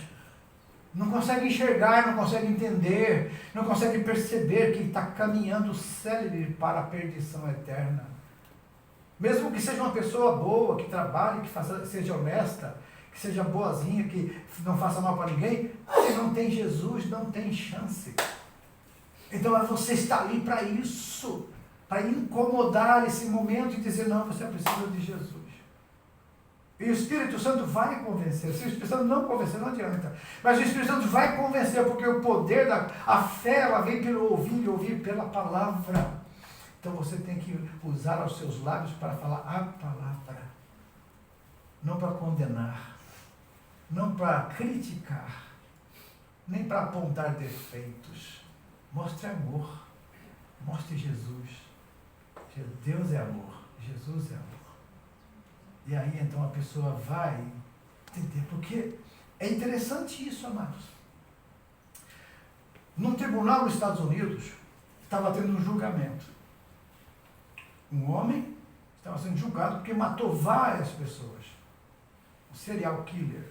Não consegue enxergar, não consegue entender, não consegue perceber que está caminhando célebre para a perdição eterna. Mesmo que seja uma pessoa boa, que trabalhe, que seja honesta, que seja boazinha, que não faça mal para ninguém, se não tem Jesus, não tem chance. Então você está ali para isso, para incomodar esse momento e dizer, não, você precisa de Jesus. E o Espírito Santo vai convencer. Se o Espírito Santo não convencer, não adianta. Mas o Espírito Santo vai convencer, porque o poder a fé, ela vem pelo ouvir e ouvir pela palavra. Então você tem que usar os seus lábios para falar a palavra. Não para condenar. Não para criticar. Nem para apontar defeitos. Mostre amor. Mostre Jesus. Deus é amor. Jesus é amor. E aí então a pessoa vai entender. Porque é interessante isso, amados. Num tribunal nos Estados Unidos, estava tendo um julgamento. Um homem estava sendo julgado porque matou várias pessoas. Um serial killer.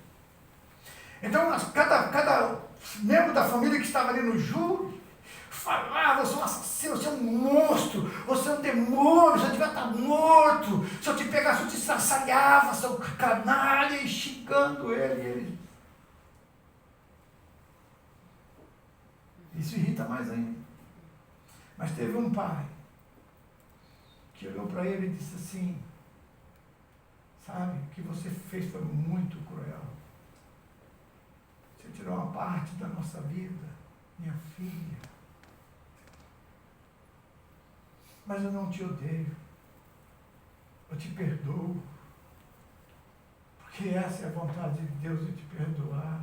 Então, cada membro da família que estava ali no júri falava, você é um assassino, você é um monstro, você é um demônio, você devia estar morto, se eu te pegasse eu te estraçalhava, seu canalha, e xingando ele. Isso irrita mais ainda. Mas teve um pai que olhou para ele e disse assim: sabe, o que você fez foi muito cruel. Você tirou uma parte da nossa vida, minha filha. Mas eu não te odeio. Eu te perdoo. Porque essa é a vontade de Deus, de te perdoar.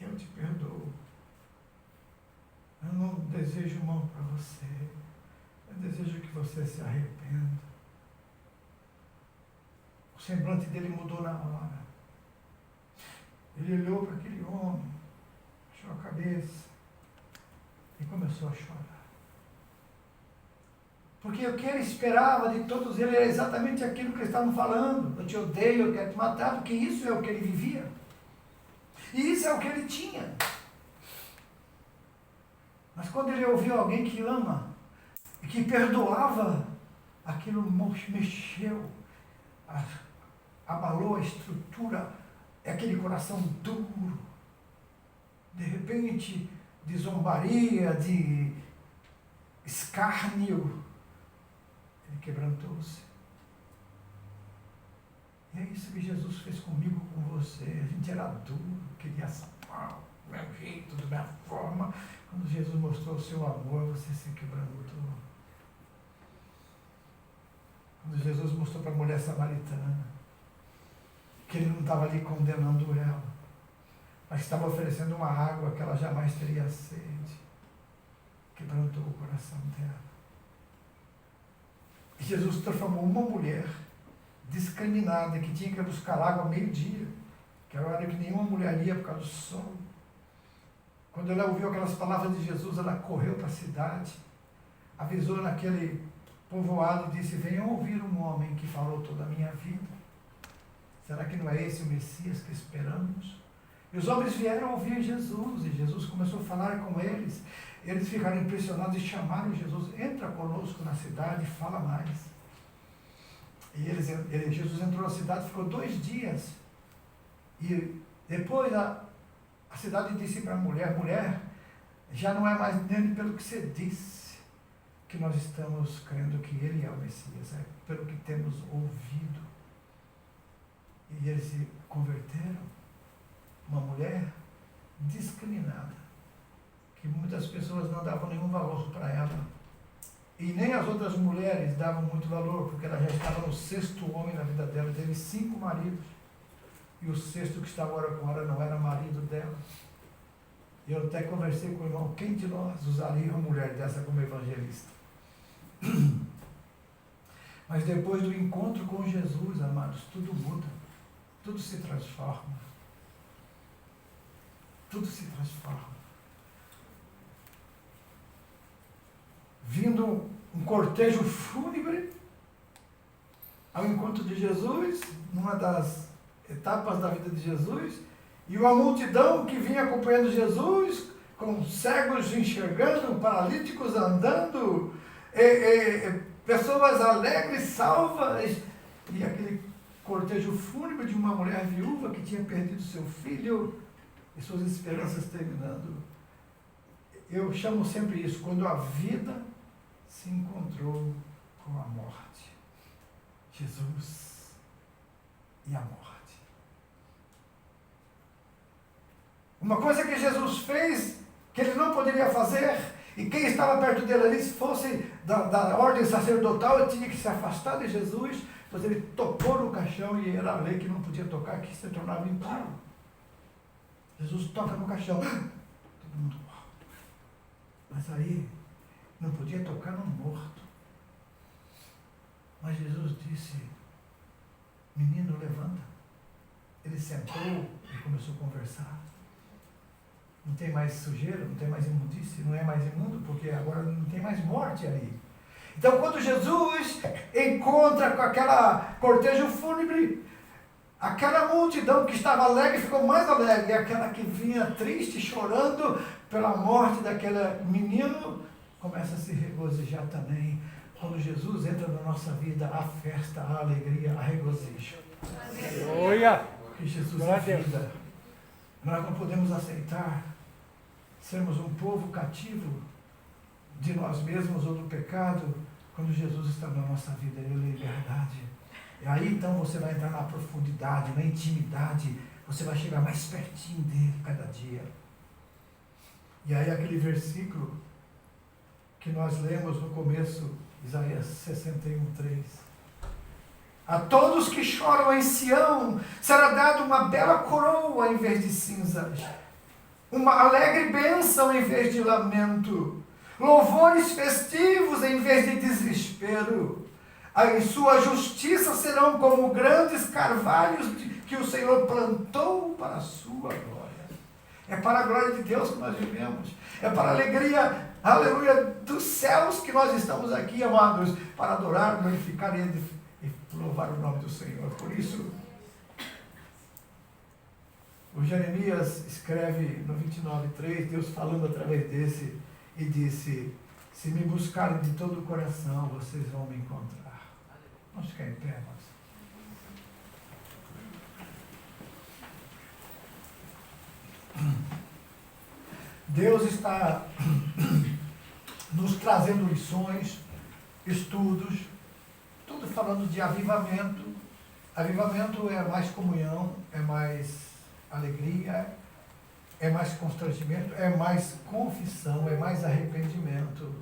Eu te perdoo. Eu não desejo mal para você. Eu desejo que você se arrependa. O semblante dele mudou na hora. Ele olhou para aquele homem, baixou a cabeça e começou a chorar. Porque o que ele esperava de todos eles era exatamente aquilo que eles estavam falando. Eu te odeio, eu quero te matar, porque isso é o que ele vivia. E isso é o que ele tinha. Mas quando ele ouviu alguém que ama e que perdoava, aquilo mexeu, abalou a estrutura, aquele coração duro. De repente, de zombaria, de escárnio, ele quebrantou-se. E é isso que Jesus fez comigo, com você. A gente era duro, queria salvar do meu jeito, da minha forma. Quando Jesus mostrou o seu amor, você se quebrantou. Quando Jesus mostrou para a mulher samaritana que ele não estava ali condenando ela, mas estava oferecendo uma água que ela jamais teria sede, quebrantou o coração dela. E Jesus transformou uma mulher discriminada, que tinha que buscar água ao meio-dia, que era a hora que nenhuma mulher ia por causa do sol. Quando ela ouviu aquelas palavras de Jesus, ela correu para a cidade, avisou naquele povoado e disse: venham ouvir um homem que falou toda a minha vida. Será que não é esse o Messias que esperamos? E os homens vieram ouvir Jesus, e Jesus começou a falar com eles. Eles ficaram impressionados e chamaram Jesus: entra conosco na cidade e fala mais. E Jesus entrou na cidade, ficou 2 dias. E depois a cidade disse para a mulher: mulher, já não é mais nele pelo que você disse que nós estamos crendo que ele é o Messias, é pelo que temos ouvido. E eles se converteram. Uma mulher discriminada, que muitas pessoas não davam nenhum valor para ela. E nem as outras mulheres davam muito valor, porque ela já estava no 6º homem na vida dela. Teve 5 maridos. E o 6º que estava agora com ela não era marido dela. E eu até conversei com o irmão: quem de nós usaria uma mulher dessa como evangelista? Mas depois do encontro com Jesus, amados, tudo muda. Tudo se transforma. Tudo se transforma. Vindo um cortejo fúnebre ao encontro de Jesus, numa das etapas da vida de Jesus, e uma multidão que vinha acompanhando Jesus, com cegos enxergando, paralíticos andando, pessoas alegres, salvas, e aquele cortejo fúnebre de uma mulher viúva que tinha perdido seu filho e suas esperanças terminando. Eu chamo sempre isso, quando a vida se encontrou com a morte. Jesus e a morte. Uma coisa que Jesus fez, que ele não poderia fazer, e quem estava perto dele ali, se fosse da ordem sacerdotal, ele tinha que se afastar de Jesus, pois ele tocou no caixão, e era a lei que não podia tocar, que se tornava impuro. Jesus toca no caixão, todo mundo morre. Mas aí, não podia tocar no morto. Mas Jesus disse: menino, levanta. Ele sentou e começou a conversar. Não tem mais sujeira, não tem mais imundície, não é mais imundo, porque agora não tem mais morte ali. Então, quando Jesus encontra com aquela cortejo fúnebre, aquela multidão que estava alegre ficou mais alegre, aquela que vinha triste, chorando pela morte daquele menino, começa a se regozijar também. Quando Jesus entra na nossa vida, há festa, há alegria, há regozijo. Aleluia! Porque Jesus é vida. Nós não podemos aceitar sermos um povo cativo de nós mesmos ou do pecado, quando Jesus está na nossa vida, Ele é liberdade. E aí então você vai entrar na profundidade, na intimidade, você vai chegar mais pertinho dele cada dia. E aí aquele versículo que nós lemos no começo, Isaías 61:3. A todos que choram em Sião será dada uma bela coroa em vez de cinzas, uma alegre bênção em vez de lamento, louvores festivos em vez de desespero. Em sua justiça serão como grandes carvalhos que o Senhor plantou para a sua glória. É para a glória de Deus que nós vivemos. É para a alegria, aleluia, dos céus que nós estamos aqui, amados, para adorar, glorificar e louvar o nome do Senhor. Por isso, o Jeremias escreve no 29:3, Deus falando através desse, e disse: se me buscarem de todo o coração, vocês vão me encontrar. Vamos ficar em pé, irmãos. Deus está nos trazendo lições, estudos, tudo falando de avivamento. Avivamento é mais comunhão, é mais alegria, é mais constrangimento, é mais confissão, é mais arrependimento.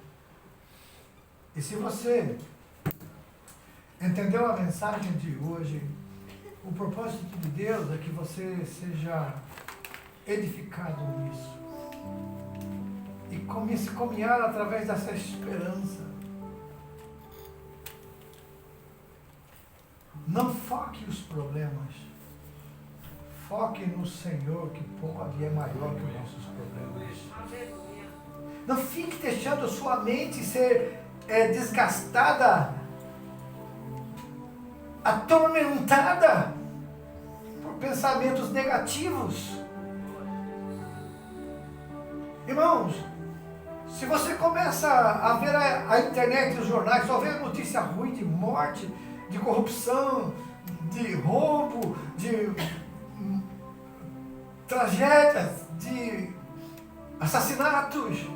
E se você entendeu a mensagem de hoje, o propósito de Deus é que você seja edificado nisso e comece a caminhar através dessa esperança. Não foque os problemas, foque no Senhor, que pode e é maior que os nossos problemas. Não fique deixando a sua mente ser desgastada, atormentada por pensamentos negativos. Irmãos, se você começa a ver a internet e os jornais, só vê notícia ruim de morte, de corrupção, de roubo, de tragédias, de assassinatos,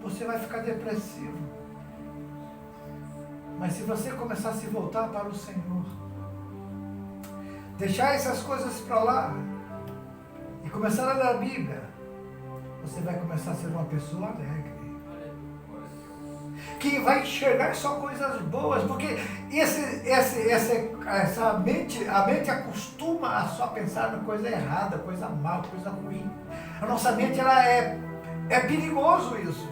você vai ficar depressivo. Mas se você começar a se voltar para o Senhor, deixar essas coisas para lá e começar a ler a Bíblia, você vai começar a ser uma pessoa alegre, que vai enxergar só coisas boas, porque essa mente, a mente acostuma a só pensar na coisa errada, coisa mal, coisa ruim. A nossa mente, ela é perigoso isso.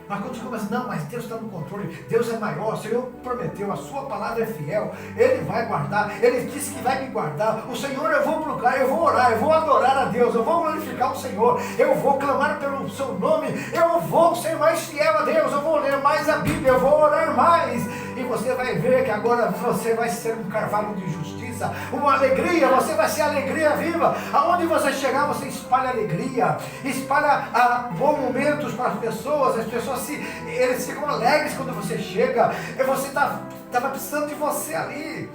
Mas quando você começa, não, mas Deus está no controle, Deus é maior, o Senhor prometeu, a sua palavra é fiel, Ele vai guardar, Ele disse que vai me guardar, o Senhor, eu vou procurar, eu vou orar, eu vou adorar a Deus, eu vou glorificar o Senhor, eu vou clamar pelo seu nome, eu vou ser mais fiel a Deus, eu vou ler mais a Bíblia, eu vou orar mais, e você vai ver que agora você vai ser um carvalho de justiça, uma alegria, você vai ser alegria viva, aonde você chegar você espalha alegria, espalha bons momentos para as pessoas eles ficam alegres quando você chega, você estava precisando de você ali,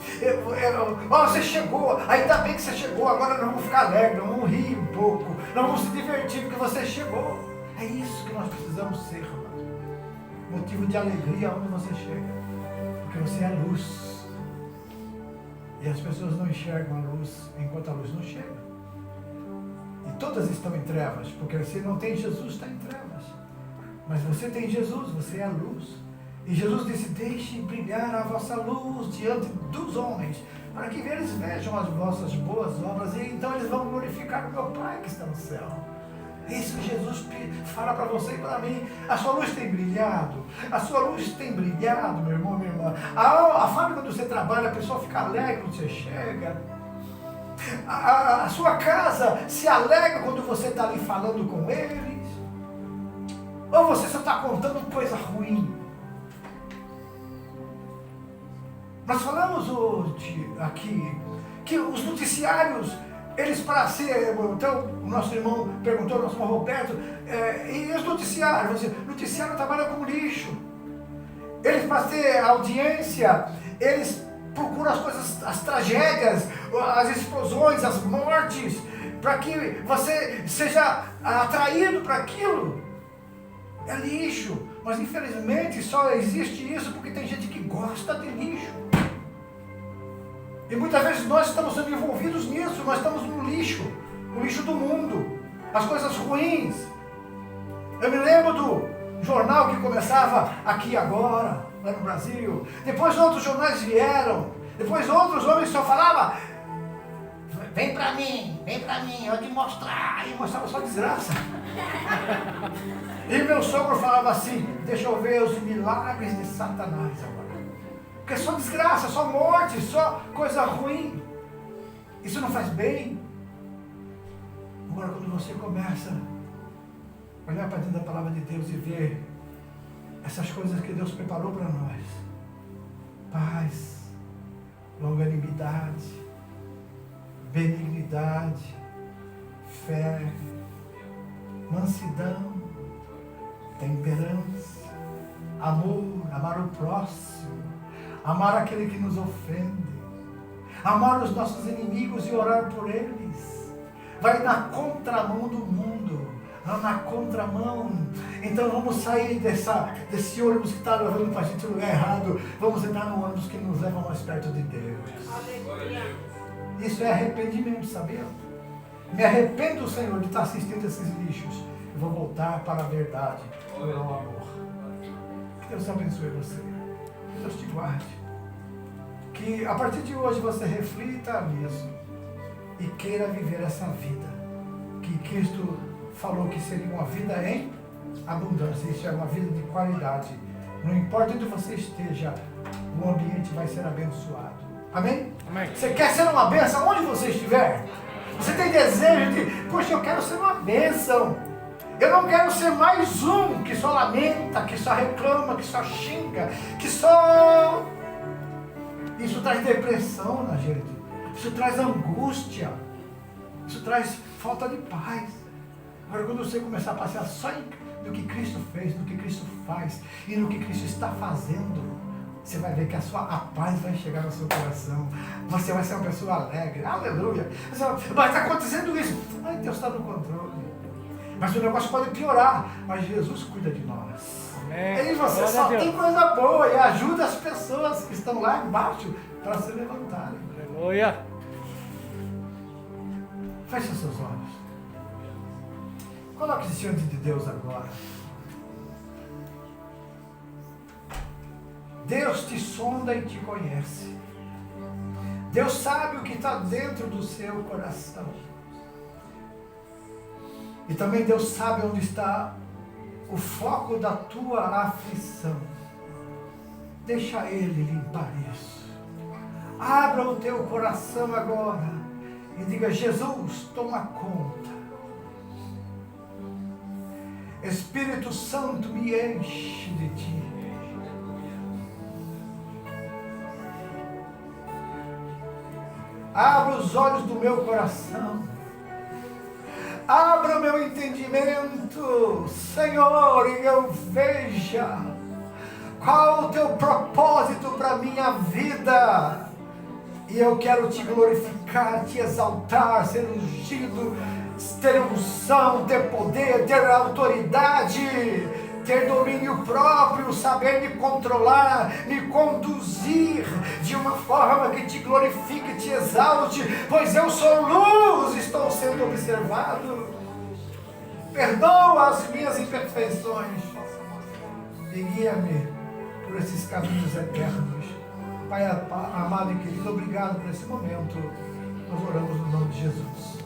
você chegou, ainda bem que você chegou, agora nós vamos ficar alegres, nós vamos rir um pouco, nós vamos se divertir porque você chegou. É isso que nós precisamos ser, motivo de alegria onde você chega, porque você é a luz, e as pessoas não enxergam a luz enquanto a luz não chega, e todas estão em trevas, porque se não tem Jesus, está em trevas. Mas você tem Jesus, você é a luz. E Jesus disse, deixe brilhar a vossa luz diante dos homens, para que eles vejam as vossas boas obras, e então eles vão glorificar o meu Pai que está no céu. É isso que Jesus fala para você e para mim. A sua luz tem brilhado, a sua luz tem brilhado, meu irmão, minha irmã. A fábrica onde você trabalha, a pessoa fica alegre quando você chega. A sua casa se alegra quando você está ali falando com eles. Ou você só está contando coisa ruim? Nós falamos hoje aqui que os noticiários, eles para ser, então o nosso irmão perguntou, o nosso irmão Roberto, e os noticiários? O noticiário trabalha com lixo. Eles para ter audiência, eles procuram as coisas, as tragédias, as explosões, as mortes, para que você seja atraído para aquilo. É lixo, mas infelizmente só existe isso porque tem gente que gosta de lixo. E muitas vezes nós estamos sendo envolvidos nisso, nós estamos no lixo do mundo, as coisas ruins. Eu me lembro do jornal que começava Aqui Agora, lá no Brasil. Depois outros jornais vieram, depois outros homens só falavam: vem pra mim, eu te mostrar. E mostrava só desgraça. E meu sogro falava assim: deixa eu ver os milagres de Satanás agora. Porque é só desgraça, só morte, só coisa ruim. Isso não faz bem. Agora quando você começa a olhar para dentro da palavra de Deus e ver essas coisas que Deus preparou para nós: paz, longanimidade, benignidade, fé, mansidão, temperança, amor, amar o próximo, amar aquele que nos ofende, amar os nossos inimigos e orar por eles. Vai na contramão do mundo, na contramão. Então vamos sair desse ônibus que está levando para a gente no lugar errado. Vamos entrar no ônibus que nos leva mais perto de Deus. Isso é arrependimento, sabia? Me arrependo, Senhor, de estar assistindo esses lixos. Eu vou voltar para a verdade, para o amor. Que Deus abençoe você. Que Deus te guarde. Que a partir de hoje você reflita nisso e queira viver essa vida que Cristo falou que seria uma vida em abundância. Isso é uma vida de qualidade. Não importa onde você esteja, o ambiente vai ser abençoado. Amém? Amém. Você quer ser uma bênção onde você estiver? Você tem desejo de, poxa, eu quero ser uma bênção. Eu não quero ser mais um que só lamenta, que só reclama, que só xinga, que só... Isso traz depressão na gente. Isso traz angústia. Isso traz falta de paz. Agora, quando você começar a passear só no que Cristo fez, no que Cristo faz e no que Cristo está fazendo, você vai ver que a paz vai chegar no seu coração. Você vai ser uma pessoa alegre. Aleluia. Mas está acontecendo isso. Ai, Deus está no controle. Mas o negócio pode piorar. Mas Jesus cuida de nós. Amém. E você só tem coisa boa. E ajuda as pessoas que estão lá embaixo para se levantarem. Aleluia. Feche os seus olhos. Coloque-se diante de Deus agora. Deus te sonda e te conhece. Deus sabe o que está dentro do seu coração. E também Deus sabe onde está o foco da tua aflição. Deixa Ele limpar isso. Abra o teu coração agora e diga: Jesus, toma conta. Espírito Santo, me enche de Ti. Abra os olhos do meu coração. Abra o meu entendimento, Senhor, e eu veja qual o Teu propósito para a minha vida. E eu quero Te glorificar, Te exaltar, ser ungido, ter unção, ter poder, ter autoridade, ter domínio próprio, saber me controlar, me conduzir de uma forma que Te glorifique, Te exalte, pois eu sou luz, estou sendo observado. Perdoa as minhas imperfeições e guia-me por esses caminhos eternos. Pai amado e querido, obrigado por esse momento. Nós oramos no nome de Jesus.